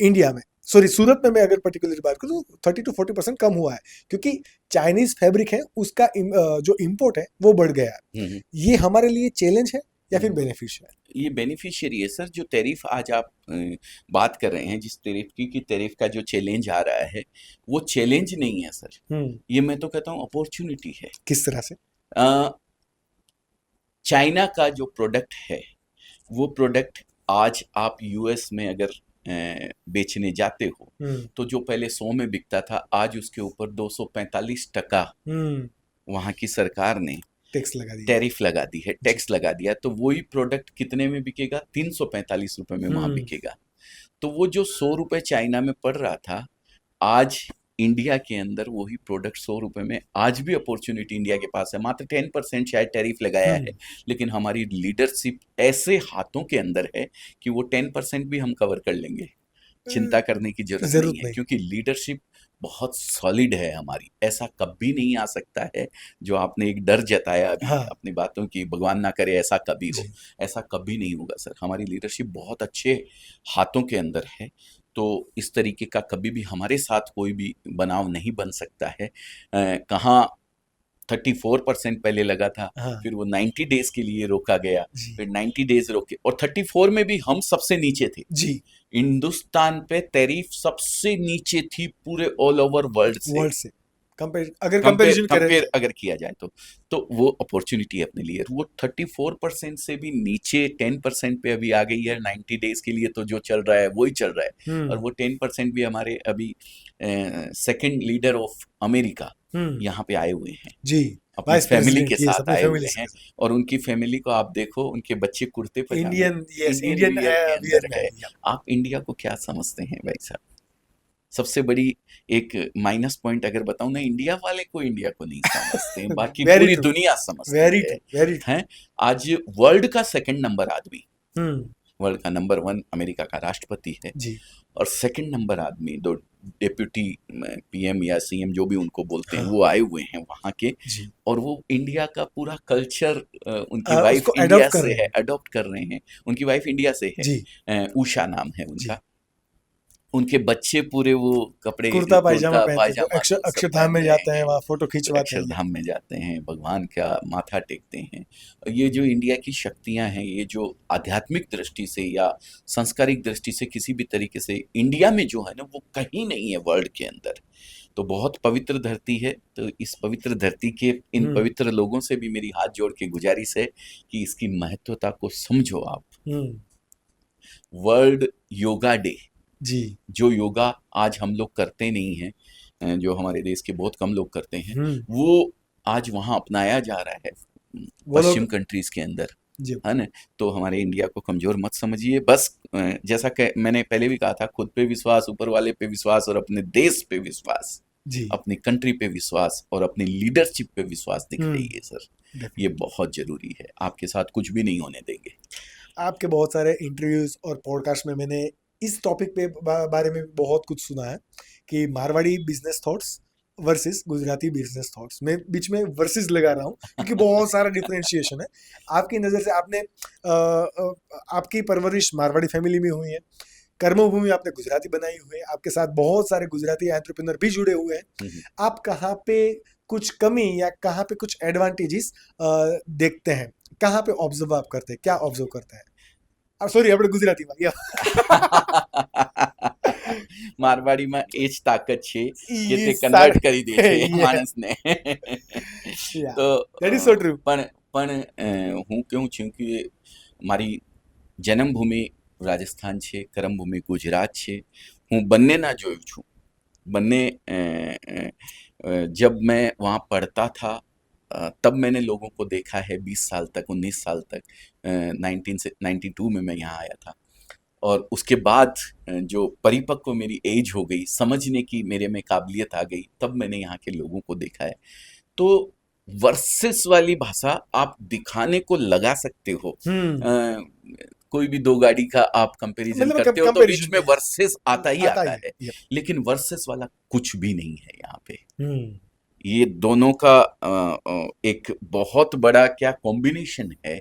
इंडिया में. सॉरी, सूरत में मैं अगर पर्टिकुलर बात करूँ तो 30 to 40% कम हुआ है, क्योंकि चाइनीज फैब्रिक है उसका जो इंपोर्ट है वो बढ़ गया है. ये हमारे लिए चैलेंज है या फिर बेनिफिशियल है? ये बेनिफिशियरी है सर. जो टैरिफ आज आप बात कर रहे हैं, जिस टैरिफ की टैरिफ का जो चैलेंज आ रहा है, वो चैलेंज नहीं है सर. ये मैं तो कहता हूँ अपॉर्चुनिटी है. किस तरह से? चाइना का जो प्रोडक्ट है, वो प्रोडक्ट आज आप यूएस में अगर बेचने जाते हो, तो जो पहले 100 में बिकता था, आज उसके ऊपर 245% वहाँ की सरकार ने टैरिफ लगा दी है, टैक्स लगा दिया. तो वही प्रोडक्ट कितने में बिकेगा? 345 रुपए में वहां बिकेगा. तो वो जो 100 रुपए चाइना में पड़ रहा था, आज इंडिया के अंदर वही प्रोडक्ट 100 रुपए में, आज भी अपॉर्चुनिटी इंडिया के पास है. मात्र 10% शायद टैरिफ लगाया है, लेकिन हमारी लीडरशिप ऐसे हाथों के अंदर है कि वो 10% भी हम कवर कर लेंगे. चिंता करने की जरूरत नहीं है, क्योंकि लीडरशिप बहुत सॉलिड है हमारी. ऐसा कभी नहीं आ सकता है जो आपने एक डर जताया अभी अपनी बातों की, भगवान ना करे ऐसा कभी हो, ऐसा कभी नहीं होगा सर. हमारी लीडरशिप बहुत अच्छे हाथों के अंदर है. तो इस तरीके का कभी भी हमारे साथ कोई भी बनाव नहीं बन सकता है. कहाँ 34% पहले लगा था, हाँ फिर वो 90 डेज के लिए रोका गया, जी फिर 90 डेज रोके, और 34 में भी हम सबसे नीचे थे। जी हिंदुस्तान पे टैरिफ सबसे नीचे थी पूरे ऑल ओवर वर्ल्ड से। वर्ल्ड से अगर कंपेयर कंपैरिजन करें कंपेयर अगर किया जाए तो वो अपॉर्चुनिटी है अपने लिए। वो 34% से भी नीचे 10% पे अभी आ गई है 90 डेज के लिए। तो जो चल रहा है वही चल रहा है, और वो 10% भी हमारे अभी सेकंड लीडर ऑफ अमेरिका यहाँ पे आए हुए हैं, जी अपनी वाइस फैमिली प्रेसिडेंट के ये साथ अपनी आए फैमिली हुए से हैं। और उनकी फैमिली को आप देखो, उनके बच्चे कुर्ते पजामे Indian yes Indian Indian wear के वियर अंदर में है। या आप इंडिया को क्या समझते हैं भाई साहब? सबसे बड़ी एक माइनस पॉइंट अगर बताऊं ना, इंडिया वाले को इंडिया को नहीं समझते हैं, बाकी वेरी पूरी ट्रू दुनिया समझती वेरी है। ट्रू वेरी हैं? आज वर्ल्ड का सेकंड नंबर आदमी, ट्रू वर्ल्ड का नंबर 1 अमेरिका का राष्ट्रपति है, जी और सेकंड नंबर आदमी दो डेप्यूटी पीएम या सीएम जो भी उनको बोलते हैं हाँ वो आए हुए हैं वहाँ के। जी और वो इंडिया का पूरा कल्चर, उनकी वाइफ उसको इंडिया अडॉप्ट कर से रहे है, हैं अडॉप्ट कर रहे हैं। उनकी वाइफ इंडिया से है, जी उषा नाम है जी उनका। उनके बच्चे पूरे वो कपड़े, कुर्ता पायजामा कुर्ता पहनते जो पायजामा लोग सब अक्षरधाम पहन में रहे जाते हैं हैं, वहाँ फोटो खिंचवाते हैं अक्षरधाम में जाते हैं, भगवान का माथा टेकते हैं। और ये जो इंडिया की शक्तियां हैं, ये जो आध्यात्मिक दृष्टि से या सांस्कारिक दृष्टि से किसी भी तरीके से इंडिया में जो है ना, वो कहीं नहीं है वर्ल्ड के अंदर। तो बहुत पवित्र धरती है। तो इस पवित्र धरती के इन हम्म पवित्र लोगों से भी मेरी हाथ जोड़ के गुजारिश है कि इसकी महत्वता को समझो आप। हम्म वर्ल्ड योगा डे, जी जो योगा आज हम लोग करते नहीं हैं, जो हमारे देश के बहुत कम लोग करते हैं, हम्म वो आज वहाँ अपनाया जा रहा है वो पश्चिम लोग कंट्रीज के अंदर, जी है ना? तो हमारे इंडिया को कमजोर मत समझिए। बस जैसा कि मैंने पहले भी कहा था, खुद पे विश्वास, ऊपर वाले पे विश्वास, और अपने देश पे विश्वास, जी अपनी कंट्री पे विश्वास, और अपनी लीडरशिप पे विश्वास दिखाइए सर। ये डेफिनेटली बहुत जरूरी है। आपके साथ कुछ भी नहीं होने देंगे। आपके बहुत सारे इंटरव्यूज और पॉडकास्ट में मैंने इस टॉपिक पे बारे में बहुत कुछ सुना है कि Marwari business thoughts versus Gujarati business thoughts. मैं बीच में वर्सेस लगा रहा हूँ क्योंकि बहुत सारा डिफरेंशिएशन है। आपकी नज़र से आपकी परवरिश मारवाड़ी फैमिली में हुई है, कर्मभूमि आपने गुजराती बनाई हुई है, आपके साथ बहुत सारे गुजराती एंटरप्रेन्योर भी जुड़े हुए हैं। आप कहाँ पे कुछ कमी या कहाँ पे कुछ एडवांटेजेस देखते हैं, कहाँ पे ऑब्जर्व आप करते हैं, क्या ऑब्जर्व करते हैं? સોરી આપણે ગુજરાતીમાં ગયા મારવાડીમાં એ જ તાકાત છે કે તે ઈ કન્વર્ટ કરી દે છે yeah માણસને. yeah તો that is so true પણ હું કેવું છું કે મારી જન્મભૂમિ રાજસ્થાન છે, કર્મભૂમિ ગુજરાત છે. હું બંનેના જોયું છું. બંને जब मैं वहाँ पढ़ता था, तब मैंने लोगों को देखा है 20 साल तक, 19 साल तक, 1992 में मैं यहाँ आया था। और उसके बाद जो परिपक्व मेरी एज हो गई, समझने की मेरे में काबिलियत आ गई, तब मैंने यहाँ के लोगों को देखा है। तो वर्सेस वाली भाषा आप दिखाने को लगा सकते हो। कोई भी दो गाड़ी का आप कंपैरिजन मतलब करते हो तो बीच में कंपैरिजन वर्सेस आता ही आता आता ही है, है लेकिन वर्सेस वाला कुछ भी नहीं है यहाँ पे। हम्म ये दोनों का एक बहुत बड़ा क्या कॉम्बिनेशन है,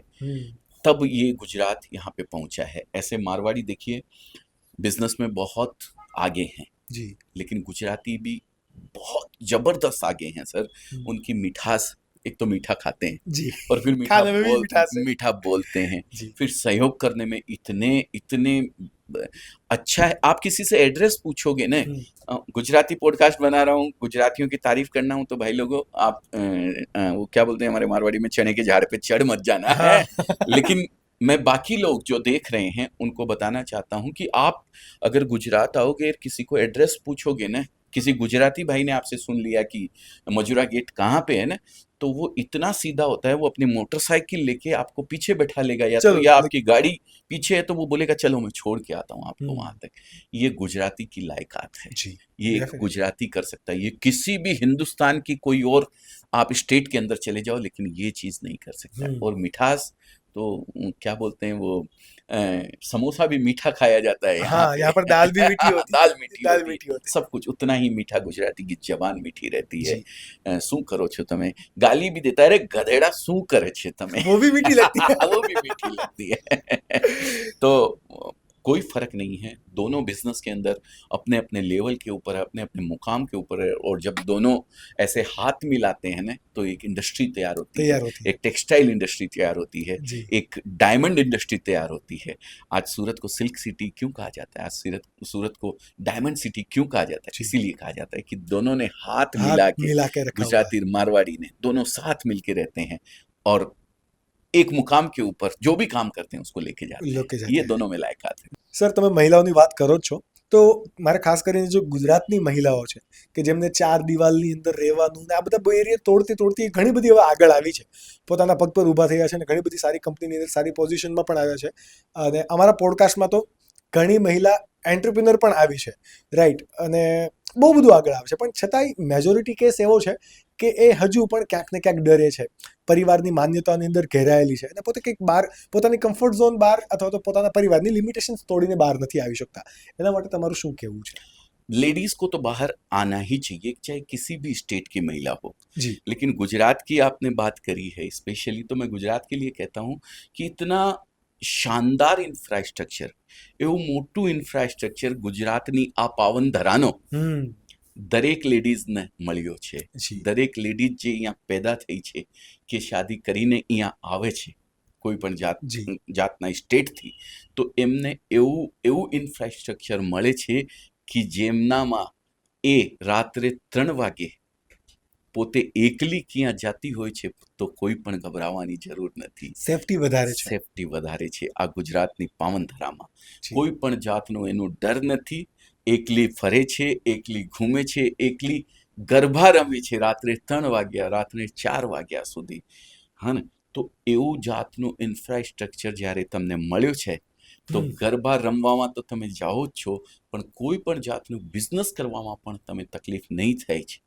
तब ये गुजरात यहाँ पे पहुंचा है। ऐसे मारवाड़ी देखिए बिजनेस में बहुत आगे हैं, जी लेकिन गुजराती भी बहुत जबरदस्त आगे हैं सर। उनकी मिठास, एक तो मीठा खाते हैं जी और फिर खाने में भी मिठास है मीठा बोलते हैं, जी फिर सहयोग करने में इतने इतने अच्छा है। आप किसी से एड्रेस पूछोगे ना, गुजराती पॉडकास्ट बना रहा हूँ, गुजरातियों की तारीफ करना हूँ, तो भाई लोगों आप वो क्या बोलते हैं हमारे मारवाड़ी में, चने के झाड़ पे चढ़ मत जाना है। लेकिन मैं बाकी लोग जो देख रहे हैं उनको बताना चाहता हूँ कि आप अगर गुजरात आओगे, किसी को एड्रेस पूछोगे ना, किसी गुजराती भाई ने आपसे सुन लिया कि मजूरा गेट कहाँ पे है ना, तो वो इतना सीधा होता है, वो अपनी मोटरसाइकिल लेके आपको पीछे बैठा लेगा, या तो या आपकी गाड़ी पीछे है तो वो बोलेगा चलो मैं छोड़ के आता हूँ आपको वहां तक। ये गुजराती की लायकात है जी ये एक गुजराती कर सकता है। ये किसी भी हिंदुस्तान की कोई और आप स्टेट के अंदर चले जाओ, लेकिन ये चीज नहीं कर सकता। और मिठास तो क्या बोलते हैं वो, समोसा भी मीठा खाया जाता है हाँ, यहाँ पर दाल भी मीठी होती दाल मीठी दाल होती मीठी होती सब कुछ उतना ही मीठा, गुजराती की जबान मीठी रहती जी है। શું કરો છો તમે, गाली भी देता है, अरे गधेड़ा શું करे છે તમે, वो भी मीठी लगती है वो भी मीठी लगती है। तो कोई फर्क नहीं है, दोनों बिजनेस के अंदर अपने अपने लेवल के ऊपर है, अपने अपने मुकाम के ऊपर है, और जब दोनों ऐसे हाथ मिलाते हैं ना तो एक इंडस्ट्री तैयार होती है, तैयार होती है एक टेक्सटाइल इंडस्ट्री तैयार होती है, जी। एक डायमंड इंडस्ट्री तैयार होती है। आज सूरत को सिल्क सिटी क्यों कहा जाता है, आज सूरत को डायमंड सिटी क्यों कहा जाता है, जी। इसीलिए कहा जाता है कि दोनों ने हाथ हाथ मिला के, मिला के रखा हुआ है गुजराती मारवाड़ी ने दोनों साथ मिलके रहते हैं, और एक मुकाम के ऊपर जो भी काम करते हैं उसको लेके जाते लोग के हैं। जाते ये हैं दोनों में लायकात है। સર તમે મહિલાઓની વાત કરો જ છો તો મારે ખાસ કરીને જો ગુજરાતની મહિલાઓ છે કે જેમને ચાર દિવાલની અંદર રહેવાનું ને આ બધા બેરિયર તોડતી તોડતી ઘણી બધી હવે આગળ આવી છે, પોતાના પગ પર ઊભા થયા છે અને ઘણી બધી સારી કંપનીની અંદર સારી પોઝિશનમાં પણ આવ્યા છે. અને અમારા પોડકાસ્ટમાં તો ઘણી મહિલા એન્ટરપ્રિનર પણ આવી છે, રાઈટ, અને બહુ બધું આગળ આવે છે, પણ છતાંય મેજોરિટી કેસ એવો છે કે એ હજુ પણ ક્યાંક ને ક્યાંક ડરે છે, પરિવારની માન્યતાઓની અંદર ઘેરાયેલી છે અને પોતે કંઈક બહાર પોતાની કમ્ફર્ટ ઝોન બહાર અથવા તો પોતાના પરિવારની લિમિટેશન્સ તોડીને બહાર નથી આવી શકતા. એના માટે તમારું શું કહેવું છે? लेडीज को तो बाहर आना ही चाहिए, चाहे किसी भी स्टेट की महिला हो। जी लेकिन गुजरात की आपने बात करी है, स्पेशली तो मैं गुजरात के लिए कहता हूँ कि इतना શાનદાર ઇન્ફ્રાસ્ટ્રક્ચર, એવું મોટું ઇન્ફ્રાસ્ટ્રક્ચર ગુજરાતની આ પાવન ધરાનો હમ દરેક લેડીઝને મળ્યો છે. જી દરેક લેડીઝ જે અહીંયા પેદા થઈ છે કે શાદી કરીને અહીંયા આવે છે કોઈ પણ જી જાતના સ્ટેટથી, તો એમને એવું એવું ઇન્ફ્રાસ્ટ્રક્ચર મળે છે કે જેમનામાં એ રાત્રે 3 વાગે પોતે એકલી ક્યાં જાતી હોય છે તો કોઈ પણ ગભરાવાની જરૂર નથી. સેફટી વધારે છે સેફટી વધારે છે આ ગુજરાતની પાવન ધરામાં. જી કોઈ પણ જાતનો એનો ડર નથી. એકલી ફરે છે, એકલી ઘૂમે છે, એકલી ગરબા રમે છે રાત્રે 3 વાગ્યા, રાત્રે 4 વાગ્યા સુધી. હા ને, તો એવું જાતનું ઇન્ફ્રાસ્ટ્રક્ચર જ્યારે તમને મળ્યું છે તો ગરબા રમવામાં તો તમે જાઓ જ છો, પણ કોઈ પણ જાતનું બિઝનેસ કરવામાં પણ તમે તકલીફ નહીં થાય છે.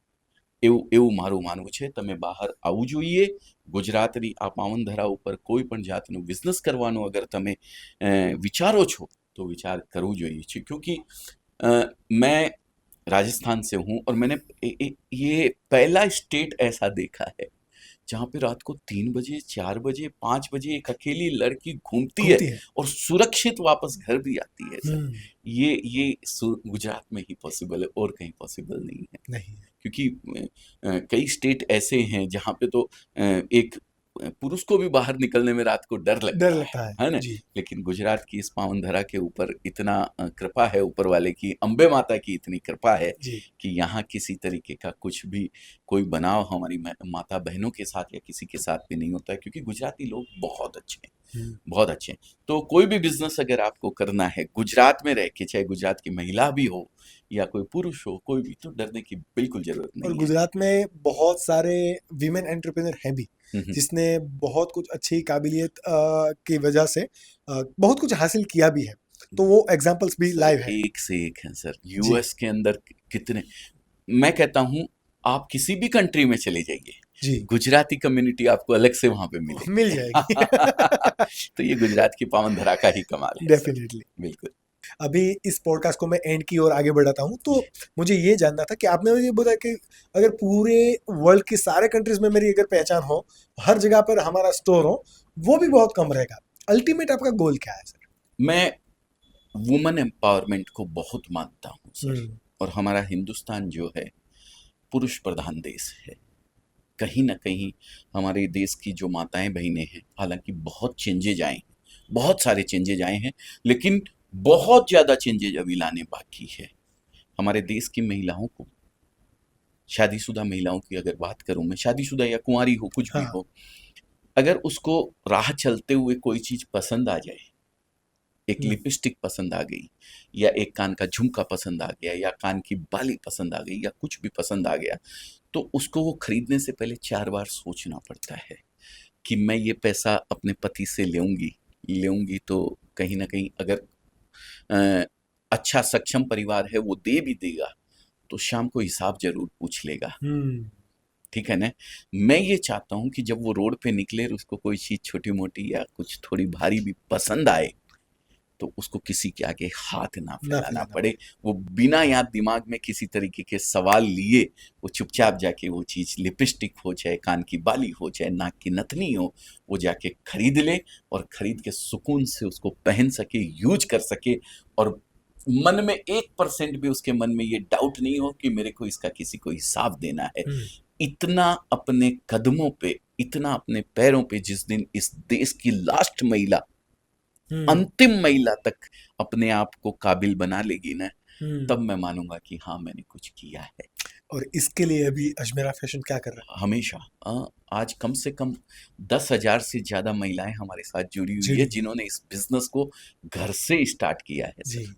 એવું મારું માનવું છે. તમે બહાર આવવું જોઈએ. ગુજરાતની આ પાવન ધરા ઉપર કોઈ પણ જાતનું બિઝનેસ કરવાનો અગર તમે વિચારો છો તો વિચાર કરવું જોઈએ છે. क्योंकि मैं राजस्थान से हूँ और मैंने ये पहला स्टेट ऐसा देखा है जहाँ पे रात को 3 बजे, 4 बजे, 5 बजे एक अकेली लड़की घूमती है और सुरक्षित वापस घर भी आती है सर. ये गुजरात में ही पॉसिबल है और कहीं पॉसिबल नहीं है. नहीं क्योंकि कई स्टेट ऐसे हैं जहाँ पे तो एक पुरुष को भी बाहर निकलने में रात को डर लगता है ना. जी लेकिन गुजरात की इस पावन धरा के ऊपर इतना कृपा है ऊपर वाले की, अम्बे माता की इतनी कृपा है जी कि यहाँ किसी तरीके का कुछ भी कोई बनाव हमारी माता बहनों के साथ या किसी के साथ भी नहीं होता है, क्योंकि गुजराती लोग बहुत अच्छे हैं, बहुत अच्छे हैं. तो कोई भी बिजनेस अगर आपको करना है गुजरात में रह के, चाहे गुजरात की महिला भी हो या कोई पुरुष हो, कोई भी, तो डरने की बिल्कुल जरूरत नहीं और है. गुजरात में बहुत सारे विमेन एंटरप्रेन्योर हैं भी जिसने बहुत कुछ अच्छी काबिलियत की वजह से बहुत कुछ हासिल किया भी है, तो वो एग्जांपल्स भी लाइव है. एक से एक है सर. यूएस के अंदर कितने, मैं कहता हूँ आप किसी भी कंट्री में चले जाइए, जी गुजराती कम्युनिटी आपको अलग से वहां पे मिल जाएगी. तो ये गुजरात की पावन धरा का ही कमाल है. डेफिनेटली. बिल्कुल. अभी इस पॉडकास्ट को मैं एंड की ओर आगे बढ़ाता हूँ, तो मुझे ये जानना था कि आपने मुझे बताया कि अगर पूरे वर्ल्ड की सारे कंट्रीज में मेरी अगर पहचान हो, हर जगह पर हमारा स्टोर हो, वो भी बहुत कम रहेगा. अल्टीमेट आपका गोल क्या है सर? मैं वुमेन एम्पावरमेंट को बहुत मानता हूँ सर. और हमारा हिंदुस्तान जो है पुरुष प्रधान देश है. कहीं ना कहीं हमारे देश की जो माताएं बहनें हैं, हालांकि बहुत चेंजेज आए हैं, बहुत सारे चेंजेज आए हैं, लेकिन बहुत ज़्यादा चेंजेज अभी लाने बाकी है. हमारे देश की महिलाओं को, शादीशुदा महिलाओं की अगर बात करूं मैं, शादीशुदा या कुंवारी हो, कुछ भी हो, अगर उसको राह चलते हुए कोई चीज़ पसंद आ जाए, एक लिपस्टिक पसंद आ गई, या एक कान का झुमका पसंद आ गया, या कान की बाली पसंद आ गई, या कुछ भी पसंद आ गया, तो उसको वो खरीदने से पहले 4 बार सोचना पड़ता है कि मैं ये पैसा अपने पति से लेऊंगी तो कहीं ना कहीं अगर अच्छा सक्षम परिवार है वो दे भी देगा तो शाम को हिसाब जरूर पूछ लेगा. ठीक है ना. मैं ये चाहता हूँ कि जब वो रोड पे निकले और उसको कोई चीज़ छोटी मोटी या कुछ थोड़ी भारी भी पसंद आए तो उसको किसी के आगे हाथ ना ना फैलाना फैलाना पड़े। वो बिना यहाँ दिमाग में किसी तरीके के सवाल लिए वो चुपचाप जाके वो चीज़, लिपस्टिक हो चाहे कान की बाली हो चाहे नाक की नथनी हो, वो जाके खरीद ले और खरीद के सुकून से उसको पहन सके, यूज कर सके, और मन में 1% भी उसके मन में ये डाउट नहीं हो कि मेरे को इसका किसी को हिसाब देना है। इतना अपने कदमों पे, इतना अपने पैरों पे जिस दिन इस देश की लास्ट महिला, अंतिम महिला तक अपने आप को काबिल बना लेगी ना, तब मैं मानूंगा कि हाँ मैंने कुछ किया है। और इसके लिए अभी अजमेरा फैशन क्या कर रहा हमेशा आज कम से कम 10,000 से ज्यादा महिलाएं हमारे साथ जुड़ी हुई है, जिन्होंने इस बिजनेस को घर से स्टार्ट किया है जी। सर।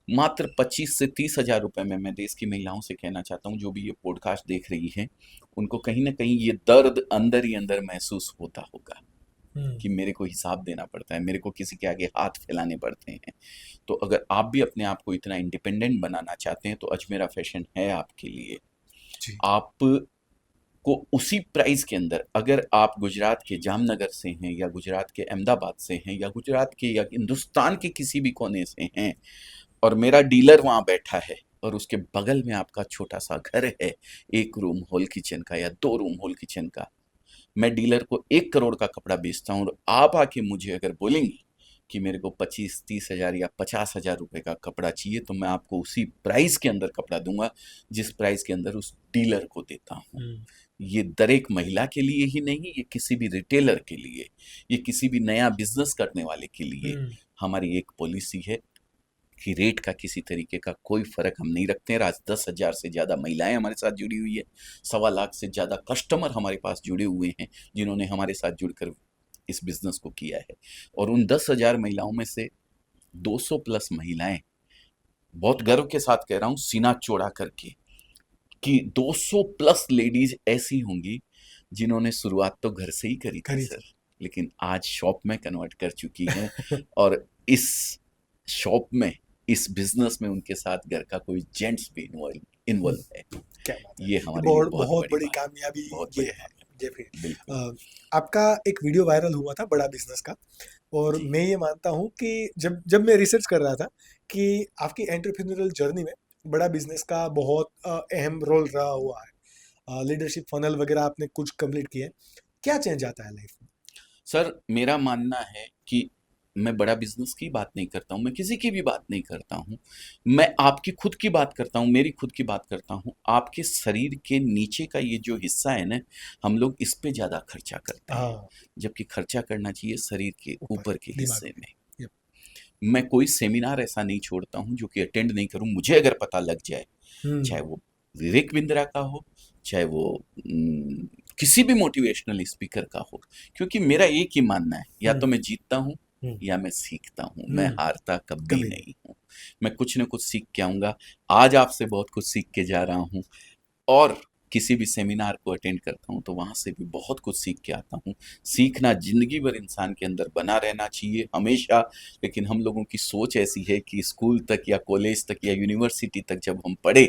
मात्र 25 से 30,000 रुपए में मैं देश की महिलाओं से कहना चाहता हूँ, जो भी ये पॉडकास्ट देख रही हैं, उनको कहीं ना कहीं ये दर्द अंदर ही अंदर महसूस होता होगा कि मेरे को हिसाब देना पड़ता है, मेरे को किसी के आगे हाथ फैलाने पड़ते हैं। तो अगर आप भी अपने आप को इतना इंडिपेंडेंट बनाना चाहते हैं तो अजमेरा फैशन है आपके लिए। जी। आप को उसी प्राइस के अंदर, अगर आप गुजरात के जामनगर से हैं या गुजरात के अहमदाबाद से हैं या गुजरात के या हिंदुस्तान के किसी भी कोने से हैं और मेरा डीलर वहाँ बैठा है और उसके बगल में आपका छोटा सा घर है 1 रूम हॉल किचन का या 2 रूम हॉल किचन का, मैं डीलर को 1 करोड़ का कपड़ा बेचता हूँ और आप आके मुझे अगर बोलेंगी कि मेरे को 25-30 हजार या 50,000 रुपए का कपड़ा चाहिए, तो मैं आपको उसी प्राइस के अंदर कपड़ा दूंगा जिस प्राइस के अंदर उस डीलर को देता हूँ। ये दर एक महिला के लिए ही नहीं, ये किसी भी रिटेलर के लिए, ये किसी भी नया बिजनेस करने वाले के लिए हमारी एक पॉलिसी है कि रेट का किसी तरीके का कोई फर्क हम नहीं रखते हैं। आज 10,000 से ज़्यादा महिलाएं हमारे साथ जुड़ी हुई है, 1.25 लाख से ज़्यादा कस्टमर हमारे पास जुड़े हुए हैं जिन्होंने हमारे साथ जुड़कर इस बिजनेस को किया है। और उन 10,000 महिलाओं में से 200 प्लस महिलाएं, बहुत गर्व के साथ कह रहा हूँ सीना चौड़ा करके, कि 200 प्लस लेडीज ऐसी होंगी जिन्होंने शुरुआत तो घर से ही करी थी सर, लेकिन आज शॉप में कन्वर्ट कर चुकी हैं और इस शॉप में, इस बिजनेस में उनके साथ घर का कोई जेंट्स भी इन्वॉल्व है। क्या बात है। ये हमारे बहुत लिए बहुत बड़ी कामयाबी ये है। आपका एक वीडियो वायरल हुआ था बड़ा बिजनेस का, और मैं ये मानता हूँ कि जब मैं रिसर्च कर रहा था कि आपकी एंटरप्रेन्योरल जर्नी में बड़ा बिजनेस का बहुत अहम रोल रहा हुआ है। लीडरशिप फनल वगैरह आपने कुछ कंप्लीट किए, क्या चेंज आता है लाइफ में? सर मेरा मानना है कि मैं बड़ा बिजनेस की बात नहीं करता हूँ, मैं किसी की भी बात नहीं करता हूँ, मैं आपकी खुद की बात करता हूँ, मेरी खुद की बात करता हूँ। आपके शरीर के नीचे का ये जो हिस्सा है ना, हम लोग इस पे ज़्यादा खर्चा करते हैं, जबकि खर्चा करना चाहिए शरीर के ऊपर के हिस्से में। मैं कोई सेमिनार ऐसा नहीं छोड़ता हूँ जो कि अटेंड नहीं करूँ। मुझे अगर पता लग जाए, चाहे वो विवेक बिंद्रा का हो, चाहे वो किसी भी मोटिवेशनल स्पीकर का हो, क्योंकि मेरा एक ही मानना है, या तो मैं जीतता हूँ या मैं सीखता हूँ, मैं हारता कभी नहीं हूँ। मैं कुछ न कुछ सीख के आऊँगा। आज आपसे बहुत कुछ सीख के जा रहा हूँ, और किसी भी सेमिनार को अटेंड करता हूँ तो वहाँ से भी बहुत कुछ सीख के आता हूँ। सीखना जिंदगी भर इंसान के अंदर बना रहना चाहिए हमेशा, लेकिन हम लोगों की सोच ऐसी है कि स्कूल तक या कॉलेज तक या यूनिवर्सिटी तक जब हम पढ़े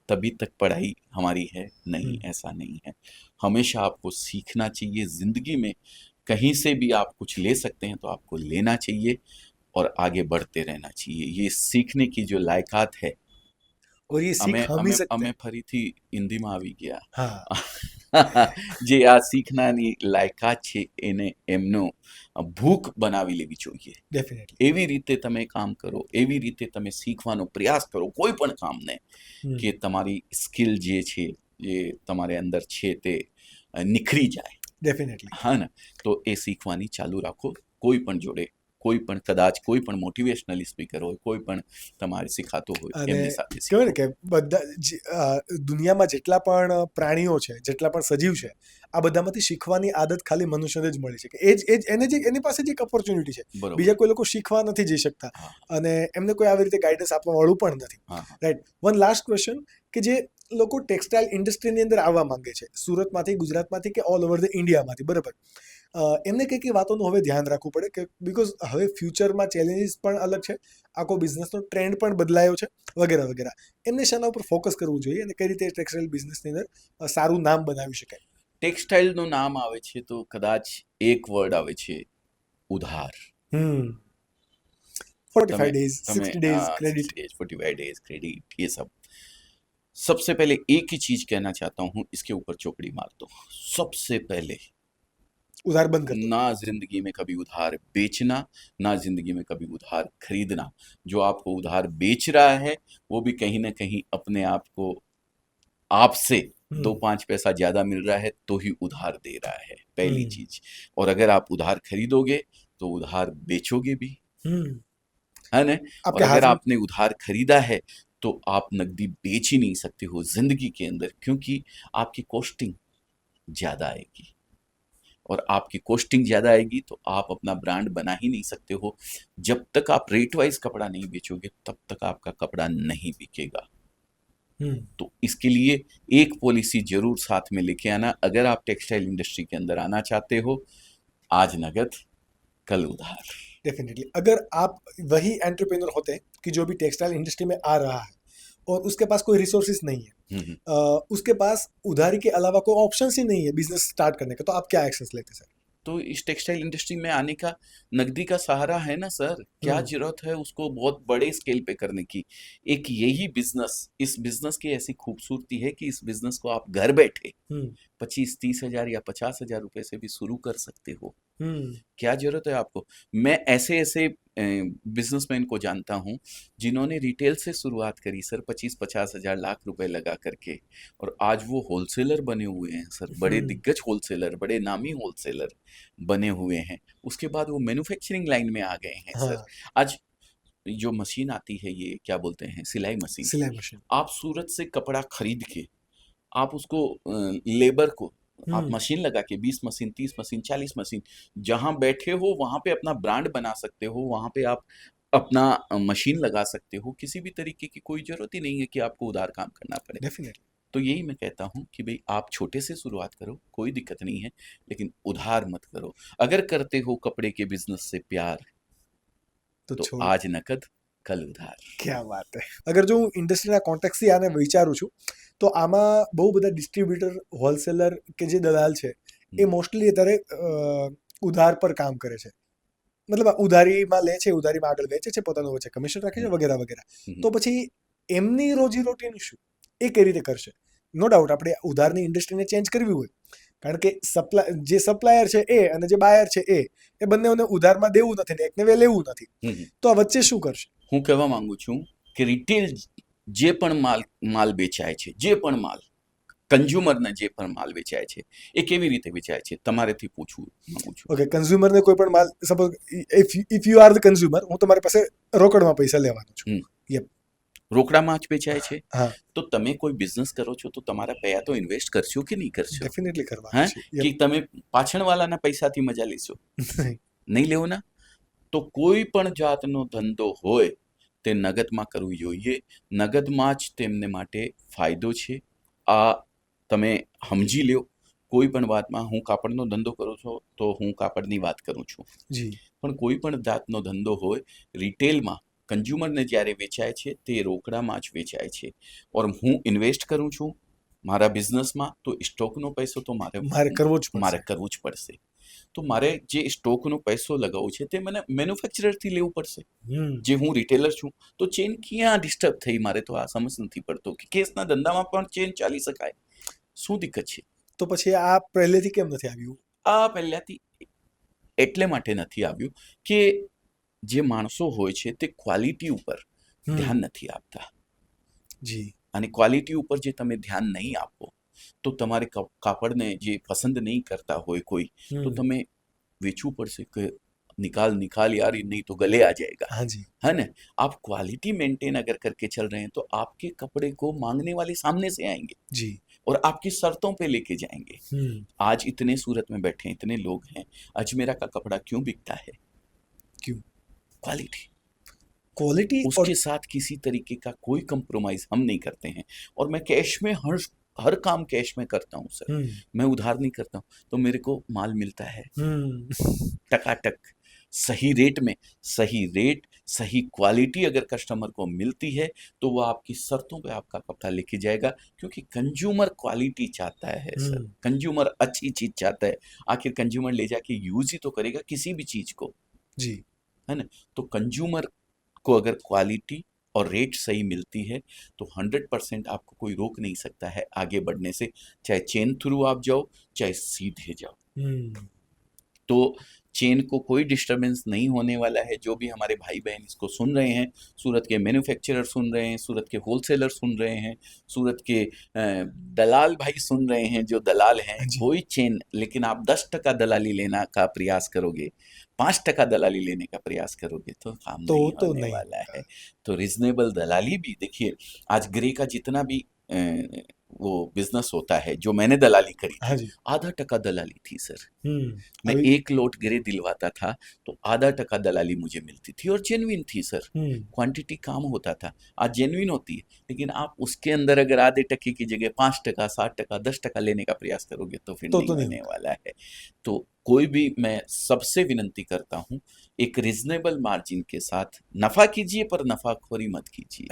तभी तक पढ़ाई हमारी है। नहीं, ऐसा नहीं है। हमेशा आपको सीखना चाहिए जिंदगी में। कहीं से भी आप कुछ ले सकते हैं तो आपको लेना चाहिए और आगे बढ़ते रहना चाहिए। ये सीखने की जो लायकात है, और ये सीख हम ही सकते અમે ફરીથી હિન્દીમાં આવી ગયા हाँ જે આ શીખનાની લાયકાત છે એને એમનો ભૂખ બનાવી લેવી જોઈએ। डेफिनेटली એવી રીતે તમે કામ કરો, એવી રીતે તમે શીખવાનો પ્રયાસ કરો કોઈ પણ કામને, કે તમારી સ્કિલ જે છે, જે તમારે અંદર છે તે નિખરી જાય। डेफिनेटली હા ને, તો એ શીખવાની ચાલુ રાખો। કોઈ પણ જોડે, કોઈ પણ કદાચ કોઈ પણ મોટિવેશનલ સ્પીકર હોય, કોઈ પણ તમારે શીખાતો હોય, એમની સાથે કહેવાય ને શીખો। કે બધા દુનિયામાં જેટલા પણ પ્રાણીઓ છે, જેટલા પણ સજીવ છે, આ બધામાંથી શીખવાની આદત ખાલી મનુષ્યને જ મળી છે કે એની પાસે જ એક ઓપોર્ચ્યુનિટી છે। બીજા કોઈ લોકો શીખવા નથી જઈ શકતા અને એમને કોઈ આવી રીતે ગાઈડન્સ આપવા વાળું પણ નથી, રાઈટ। વન લાસ્ટ ક્વેશ્ચન, કે જે લોકો ટેક્સટાઇલ ઇન્ડસ્ટ્રીની અંદર આવવા માંગે છે સુરતમાંથી, ગુજરાતમાંથી કે ઓલ ઓવર ધ ઇન્ડિયામાંથી, બરાબર, એમને કઈ કઈ વાતોનું હવે ધ્યાન રાખવું પડે? કે બીકોઝ હવે ફ્યુચરમાં ચેલેન્જીસ પણ અલગ છે, આખો બિઝનેસનો ટ્રેન્ડ પણ બદલાયો છે, વગેરે વગેરે, એમને શાના ઉપર ફોકસ કરવું જોઈએ અને કઈ રીતે ટેક્સટાઇલ બિઝનેસની અંદર સારું નામ બનાવી શકાય? ટેક્સટાઇલનું નામ આવે છે તો કદાચ એક વર્ડ આવે છે, ઉધાર। 45 days, 60 days credit. 60 days, 45 days credit, ये सब। सबसे पहले एक ही चीज कहना चाहता हूँ, इसके ऊपर चौकड़ी मार दो। सबसे पहले उधार बंद कर दो। ना जिंदगी में कभी उधार बेचना, ना जिंदगी में कभी उधार खरीदना। जो आपको उधार बेच रहा है वो भी कहीं ना कहीं अपने आप को आपसे 2-5 पैसा ज्यादा मिल रहा है तो ही उधार दे रहा है, पहली चीज। और अगर आप उधार खरीदोगे तो उधार बेचोगे भी, है ना। और आपके हाथ अगर में आपने उधार खरीदा है तो आप नकदी बेच ही नहीं सकते हो जिंदगी के अंदर, क्योंकि आपकी कॉस्टिंग ज्यादा आएगी। और आपकी कॉस्टिंग ज्यादा आएगी तो आप अपना ब्रांड बना ही नहीं सकते हो। जब तक आप रेट वाइज कपड़ा नहीं बेचोगे तब तक आपका कपड़ा नहीं बिकेगा। तो इसके लिए एक पॉलिसी जरूर साथ में लेके आना। अगर आप टेक्सटाइल इंडस्ट्री के अंदर आना चाहते हो, आज नगद कल उधार। डेफिनेटली। अगर आप वही एंटरप्रेन्योर होते हैं कि जो भी टेक्सटाइल इंडस्ट्री में आ रहा है और उसके पास कोई रिसोर्सेज नहीं है, उसके पास उधारी के अलावा कोई ऑप्शन ही नहीं है बिजनेस स्टार्ट करने का, तो आप क्या एक्शंस लेते सर? तो इस टेक्सटाइल इंडस्ट्री में आने का नकदी का सहारा है ना सर। क्या जरूरत है उसको बहुत बड़े स्केल पे करने की। एक यही बिजनेस, इस बिजनेस की ऐसी खूबसूरती है कि इस बिजनेस को आप घर बैठे 25-30 हजार या 50 हजार रुपए से भी शुरू कर सकते हो। क्या जरूरत है आपको। मैं ऐसे ऐसे बिजनेसमैन को जानता हूं जिन्होंने रिटेल से शुरुआत करी सर, 25-50 हजार लाख रुपए लगा करके, और आज वो होलसेलर बने हुए हैं सर, बड़े दिग्गज होलसेलर, बड़े नामी होलसेलर बने हुए हैं। उसके बाद वो मैन्युफैक्चरिंग लाइन में आ गए हैं सर। आज जो मशीन आती है, ये क्या बोलते हैं, सिलाई मशीन। आप सूरत से कपड़ा खरीद के आप उसको लेबर को आप मशीन लगा के 20 मशीन, 30 मशीन, 40 मशीन, जहां बैठे हो वहां पे अपना ब्रांड बना सकते हो। वहां पे आप अपना मशीन लगा सकते हो। किसी भी तरीके की कोई जरूरत ही नहीं है कि आपको उधार काम करना पड़े। डेफिनेटली। तो यही मैं कहता हूँ कि भाई आप छोटे से शुरुआत करो, कोई दिक्कत नहीं है, लेकिन उधार मत करो। अगर करते हो कपड़े के बिजनेस से प्यार तो आज नकद कल उधार। क्या बात है। अगर जो इंडस्ट्रीના કોન્ટેક્ટથી આને વિચારું છું તો આમાં બહુ બધા ડિસ્ટ્રીબ્યુટર, હોલસેલર કે જે દલાલ છે એ મોસ્ટલી અત્યારે ઉધાર પર કામ કરે છે, મતલબ ઉધારીમાં લે છે, ઉધારીમાં આગળ વેચે છે, પોતાનું વચ્ચે કમિશન રાખે છે વગેરે વગેરે. તો પછી એમની રોજીરોટીનું શું, એ કઈ રીતે કરશે? નો ડાઉટ આપણે ઉધારની ઇન્ડસ્ટ્રીને ચેન્જ કરવી હોય, કારણ કે જે સપ્લાયર છે એ અને જે બાયર છે એ બંનેઓને ઉધારમાં દેવું નથી ને એકને લેવું નથી, તો આ વચ્ચે શું કરશે? હું કહેવા માંગુ છું કે રિટેલ જે પણ માલ વેચાય છે, જે પણ માલ કન્ઝ્યુમરને જે પણ માલ વેચાય છે એ કેવી રીતે વેચાય છે તમારેથી પૂછવું માંગુ છું. ઓકે, કન્ઝ્યુમરને કોઈ પણ માલ, suppose if you are the consumer, હું તમારી પાસે રોકડમાં પૈસા લેવાનો છું, રોકડામાં જ વેચાય છે, તો તમે કોઈ બિઝનેસ કરો છો તો તમારા પૈસા તો ઇન્વેસ્ટ કરશો કે નહીં કરશો? ડેફિનેટલી કરવાના છે. કે તમે પાછળવાળાના પૈસાથી મજા લેશો? નહીં લેવો ના. તો કોઈ પણ જાતનો ધંધો હોય તે નગદમાં કરવું જોઈએ. નગદમાં જ તેમને માટે ફાયદો છે. આ તમે સમજી લ્યો. કોઈ પણ વાતમાં, હું કાપડનો ધંધો કરું છું તો હું કાપડની વાત કરું છું, પણ કોઈ પણ જાતનો ધંધો હોય, રિટેલમાં કન્ઝ્યુમરને જ્યારે વેચાય છે તે રોકડામાં જ વેચાય છે. ઓર હું ઇન્વેસ્ટ કરું છું મારા બિઝનેસમાં, તો સ્ટોકનો પૈસો તો મારે કરવો જ પડશે. તો મારે જે સ્ટોકનો પૈસો લગાવવો છે તે મને મેન્યુફેક્ચરરથી લેવું પડશે. જે હું રિટેલર છું તો ચેન ક્યાં ડિસ્ટર્બ થઈ, મારે તો આ સમજ નથી પડતો કે કેસના ધંધામાં પણ ચેન ચાલી શકાય. શું દિક્કત છે? તો પછી આ પહેલેથી કેમ નથી આવ્યું? આ પહેલાથી એટલે માટે નથી આવ્યું કે જે માણસો હોય છે તે ક્વોલિટી ઉપર ધ્યાન નથી આપતા. જી. અને ક્વોલિટી ઉપર જે તમે ધ્યાન નહીં આપો તો તમારે કાપડને જે પસંદ નહીં કરતા હોય कोई, तो तुम्हें बेचવું પડશે કે निकाल यार, नहीं तो गले आ जाएगा. हाँ जी. है ना. आप क्वालिटी मेंटेन अगर करके चल रहे हैं तो आपके कपड़े को मांगने वाले सामने से आएंगे जी, और आपकी शर्तों पे लेके जाएंगे. आज इतने सूरत में बैठे इतने लोग हैं, अजमेरा का कपड़ा क्यों बिकता है? क्यों? क्वालिटी उसके साथ किसी तरीके का कोई कंप्रोमाइज हम नहीं करते हैं. और मैं कैश में हर काम कैश में करता हूँ सर, मैं उधार नहीं करता हूँ. तो मेरे को माल मिलता है टकाटक, सही रेट में. सही रेट, सही क्वालिटी अगर कस्टमर को मिलती है तो वो आपकी शर्तों पे आपका कपड़ा लेके जाएगा, क्योंकि कंज्यूमर क्वालिटी चाहता है सर. कंज्यूमर अच्छी चीज चाहता है. आखिर कंज्यूमर ले जाके यूज ही तो करेगा किसी भी चीज को, जी, है ना. तो कंज्यूमर आपको अगर क्वालिटी और रेट सही मिलती है तो 100% आपको कोई रोक नहीं सकता है आगे बढ़ने से, चाहे चेन थ्रू आप जाओ चाहे सीधे जाओ। तो चेन को कोई डिस्टरबेंस नहीं होने वाला है। जो भी हमारे भाई बहन इसको सुन रहे हैं, सूरत के मैन्युफैक्चरर सुन रहे हैं, सूरत के होलसेलर सुन रहे हैं, सूरत के दलाल भाई सुन रहे हैं, जो दलाल हैं, जी। कोई चेन, लेकिन आप 10% दलाली लेना का प्रयास करोगे, 5% दलाली लेने का प्रयास करोगे तो काम तो नहीं तो होने नहीं वाला होगा। है। तो रिजनेबल दलाली भी देखिए, आज ग्रे का जितना भी वो बिजनेस होता है, जो मैंने दलाली करी हाँ थी, जी। 0.5% दलाली थी सर। मैं अभी 1 लोट ग्रे दिलवाता था तो 0.5% दलाली मुझे मिलती थी और जेन्युइन थी सर। क्वांटिटी कम होता था, आज जेन्युइन होती है, लेकिन आप उसके अंदर अगर आधे टके की जगह 5%, 60%, 10% लेने का प्रयास करोगे तो फिर तो नहीं नहीं होने होगा। वाला है। तो कोई भी, मैं सबसे विनंती करता हूँ, एक रीजनेबल मार्जिन के साथ नफा कीजिए, पर नफाखोरी मत कीजिए।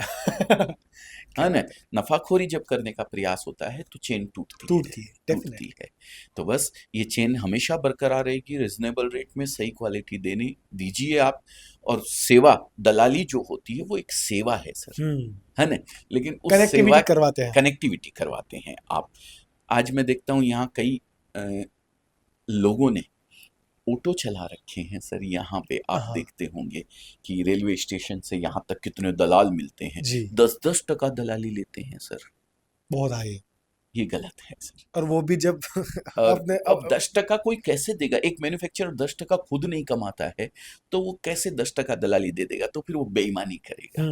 है ना? नफाखोरी जब करने का प्रयास होता है तो चेन टूटती टूटती है, टूटती डेफिनेटली। है। तो बस ये चेन हमेशा बरकरार रहेगी, रिजनेबल रेट में सही क्वालिटी देने दीजिए आप। और सेवा, दलाली जो होती है वो एक सेवा है सर, है ना? लेकिन उस सेवा, कनेक्टिविटी करवाते हैं। कनेक्टिविटी करवाते हैं आप। आज मैं देखता हूँ यहाँ कई लोगों ने ऑटो चला रखे हैं सर। यहाँ पे आप हाँ देखते होंगे कि रेलवे स्टेशन से यहाँ तक कितने दलाल मिलते हैं, जी, 10-10% दलाली लेते हैं सर। बहुत हाई है। ये गलत है सर। और वो भी जब और अपने अब 10% कोई कैसे देगा? एक मैन्युफैक्चरर 10% खुद नहीं कमाता है तो वो कैसे 10% दलाली दे देगा? तो फिर वो बेईमानी करेगा,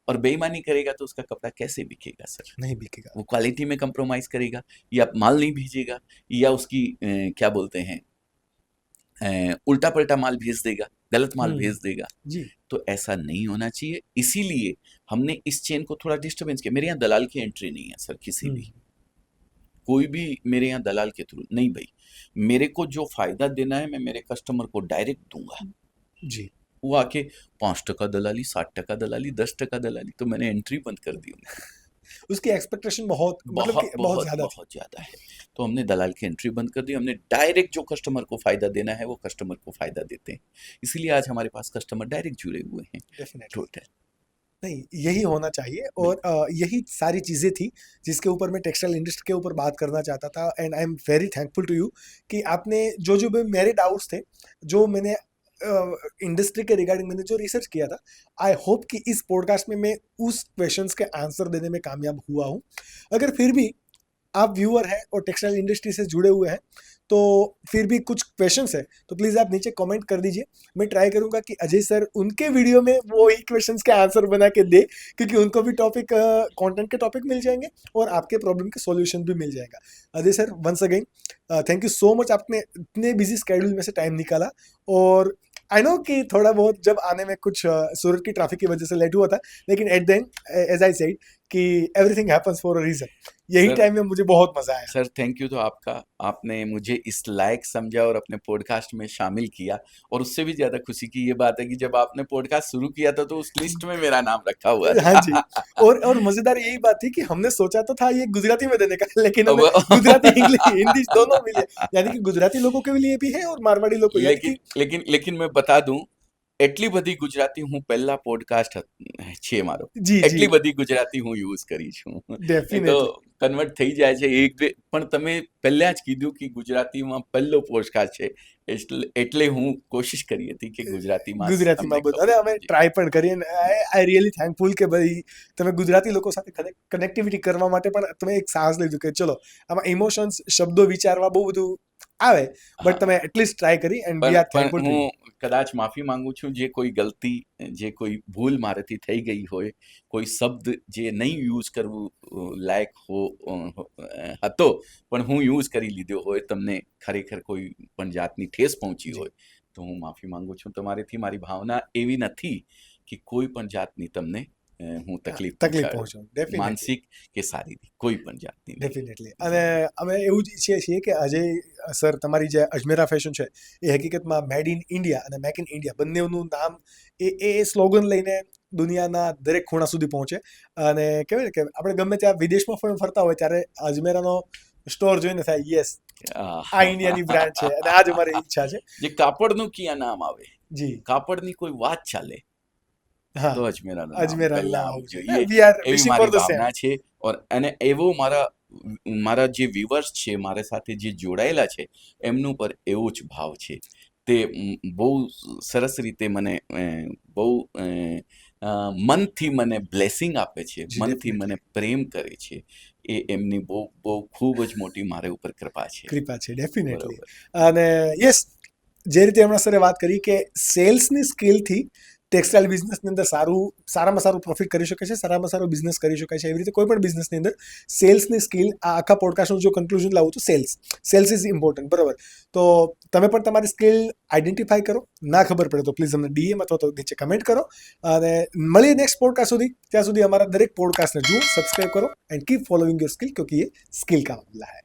और बेईमानी करेगा तो उसका कपड़ा कैसे बिकेगा सर? नहीं बिकेगा। वो क्वालिटी में कंप्रोमाइज करेगा, या माल नहीं भेजेगा, या उसकी क्या बोलते हैं, उल्टा पलटा माल भेज देगा, गलत माल भेज देगा। जी। तो ऐसा नहीं होना चाहिए। इसीलिए हमने इस चेन को थोड़ा डिस्टर्बेंस किया। मेरे यहाँ दलाल की एंट्री नहीं है सर, किसी भी, कोई भी मेरे यहाँ दलाल के थ्रू नहीं भाई। मेरे को जो फायदा देना है मैं मेरे कस्टमर को डायरेक्ट दूंगा। जी। वो आके 5% दलाली, 60% दलाली, 10% दलाली, तो मैंने एंट्री बंद कर दी उनकी। उसकी एक्सपेक्टेशन बहुत मतलब बहुत कि बहुत बहुत ज्यादा थी। बहुत ज्यादा है। तो हमने दलाल की एंट्री बंद कर दी। हमने डायरेक्ट जो कस्टमर को फायदा देना है वो कस्टमर को फायदा देते हैं। इसीलिए आज हमारे पास कस्टमर डायरेक्ट जुड़े हुए हैं। डेफिनेटली। टोटल नहीं, यही होना चाहिए। और यही सारी चीज़ें थी जिसके ऊपर मैं टेक्सटाइल इंडस्ट्री के ऊपर बात करना चाहता था। And I am very thankful to you कि आपने जो जो भी मेरे डाउट्स थे, जो मैंने इंडस्ट्री के रिगार्डिंग मैंने जो रिसर्च किया था, आई होप कि इस पॉडकास्ट में मैं उस क्वेश्चंस के आंसर देने में कामयाब हुआ हूँ। अगर फिर भी आप व्यूअर हैं और टेक्सटाइल इंडस्ट्री से जुड़े हुए हैं, तो फिर भी कुछ क्वेश्चंस है तो प्लीज़ आप नीचे कमेंट कर दीजिए। मैं ट्राई करूंगा कि अजय सर उनके वीडियो में वो ही क्वेश्चंस के आंसर बना के दे, क्योंकि उनको भी टॉपिक कंटेंट के टॉपिक मिल जाएंगे और आपके प्रॉब्लम के सॉल्यूशन भी मिल जाएगा। Ajay sir, once again thank you so much, आपने इतने बिजी स्केड्यूल में से टाइम निकाला। और आई नो कि थोड़ा बहुत जब आने में कुछ सूरत की ट्रैफिक की वजह से लेट हुआ था, लेकिन at the end as I said कि everything happens for a reason. यही सर, टाइम में मुझे बहुत मजा आया। सर थैंक यू तो आपका, आपने मुझे इस लायक समझा और अपने पॉडकास्ट में शामिल किया। और उससे भी ज्यादा खुशी की ये बात है कि जब आपने पॉडकास्ट शुरू किया था तो उस लिस्ट में मेरा नाम रखा हुआ हाँ था। जी। और मजेदार यही बात थी कि हमने सोचा तो था ये गुजराती में देने का, लेकिन हमें अब- गुजराती इंग्लिश हिंदी दोनों मिले। यानी कि गुजराती लोगों के लिए भी है और मारवाड़ी लोगों, यानी लेकिन कि लेकिन मैं बता दूं, એટલી બધી ગુજરાતી હું પહેલા પોડકાસ્ટ છે મારો, जी जी, એટલી બધી ગુજરાતી હું યુઝ કરી છું, નહીં તો डेफिनेटली। કન્વર્ટ થઈ જાય છે એક બે. પણ તમે પહેલા જ કીધું કે ગુજરાતીમાં પહેલો પોડકાસ્ટ છે, એટલે હું કોશિશ કરી હતી કે ગુજરાતીમાં તમને ગુજરાતીમાં બધું અને ખબર અમે છે. ટ્રાય પણ કરી, અને આઈ રિયલી થેન્કફુલ કે ભાઈ તમે ગુજરાતી લોકો સાથે કનેક્ટિવિટી કરવા માટે પણ તમે એક સાહસ લીધું કે ચલો આમાં ઇમોશન્સ શબ્દો વિચારવા બહુ બધું આવે, બટ હા, તમે એટલીસ્ટ ટ્રાય કરી એન્ડ વી આર પણ થેન્કફુલ ટુ યુ. હું કદાચ માફી માંગુ છું, જે કોઈ ગલતી, જે કોઈ ભૂલ મારાથી થઈ ગઈ હોય, કોઈ શબ્દ જે નહીં યુઝ કરવું લાયક હતો પણ હું યુઝ કરી લીધો હોય, તમને ખરેખર કોઈ પણ જાતની ઠેસ પહોંચી જી, હોય, તો હું માફી માંગુ છું તમારીથી. મારી ભાવના એવી નથી કે કોઈ પણ જાતની તમને હું તકલીફ તકલીફ પહોંચાડું, પહોંચો ડેફિનેટલી. માનસિક કે શારીરિક, કોઈ પણ જાતની નહીં. ડેફિનેટલી. અને અમે એવું જ ઈચ્છીએ છીએ કે અજય સર તમારી જે અજમેરા ફેશન છે એ હકીકતમાં મેડ ઇન ઇન્ડિયા અને મેક ઇન ઇન્ડિયા બંનેનું નામ એ સ્લોગન લઈને દુનિયાના દરેક ખૂણા સુધી પહોંચે. અને કહેવાય ને કે આપણે ગમે ત્યાં વિદેશમાં પણ ફરતા હોય ત્યારે અજમેરાનો સ્ટોર જોઈને થાય યસ, આ ઇન્ડિયાની બ્રાન્ડ છે, અને આ જ અમારી ઈચ્છા છે. જે કાપડનું ક્યાં નામ આવે, જી કાપડની કોઈ વાત ચાલે, હા તો અજમેરાનું નામ અજમેરા પહેલા નામ આવવું છે જોઈએ વી આર એવી વિશિંગ ફોર મારી ધ સેમ. ભાવના છે. અને એવો મારા જે વ્યુઅર્સ છે મારા સાથે જે જોડાયેલા છે એમનું પર એવો જ ભાવ છે. તે બહુ સરસ રીતે મને બહુ મનથી મને બ્લેસિંગ આપે છે, જી મનથી ડેફિનેટલી મને પ્રેમ કરે છે. એ એમની બહુ બહુ ખૂબ જ મોટી મારા ઉપર કૃપા છે. કૃપા છે ડેફિનેટલી. બરોબર. અને યસ, જે રીતે હમણાં સરે વાત કરી કે સેલ્સની સ્કિલથી ટેક્સટાઇલ બિઝનેસની અંદર સારામાં સારું પ્રોફિટ કરી શકે છે, સારામાં સારો બિઝનેસ કરી શકાય છે. એવી રીતે કોઈ પણ બિઝનેસની અંદર સેલ્સની સ્કિલ, આ આખા પોડકાસ્ટનું જો કન્ક્લુઝન લાવું તો સેલ્સ ઇઝ ઇમ્પોર્ટન્ટ, બરાબર. તો તમે પણ તમારી સ્કિલ આઈડેન્ટિફાઈ કરો. ના ખબર પડે તો પ્લીઝ અમને ડીએમ અથવા તો નીચે કમેન્ટ કરો. અને મળીએ નેક્સ્ટ પોડકાસ્ટ સુધી. ત્યાં સુધી અમારા દરેક પોડકાસ્ટને જુઓ, સબસ્ક્રાઇબ કરો and keep following your skill, ક્યોંકि ये स्किल का मामला है.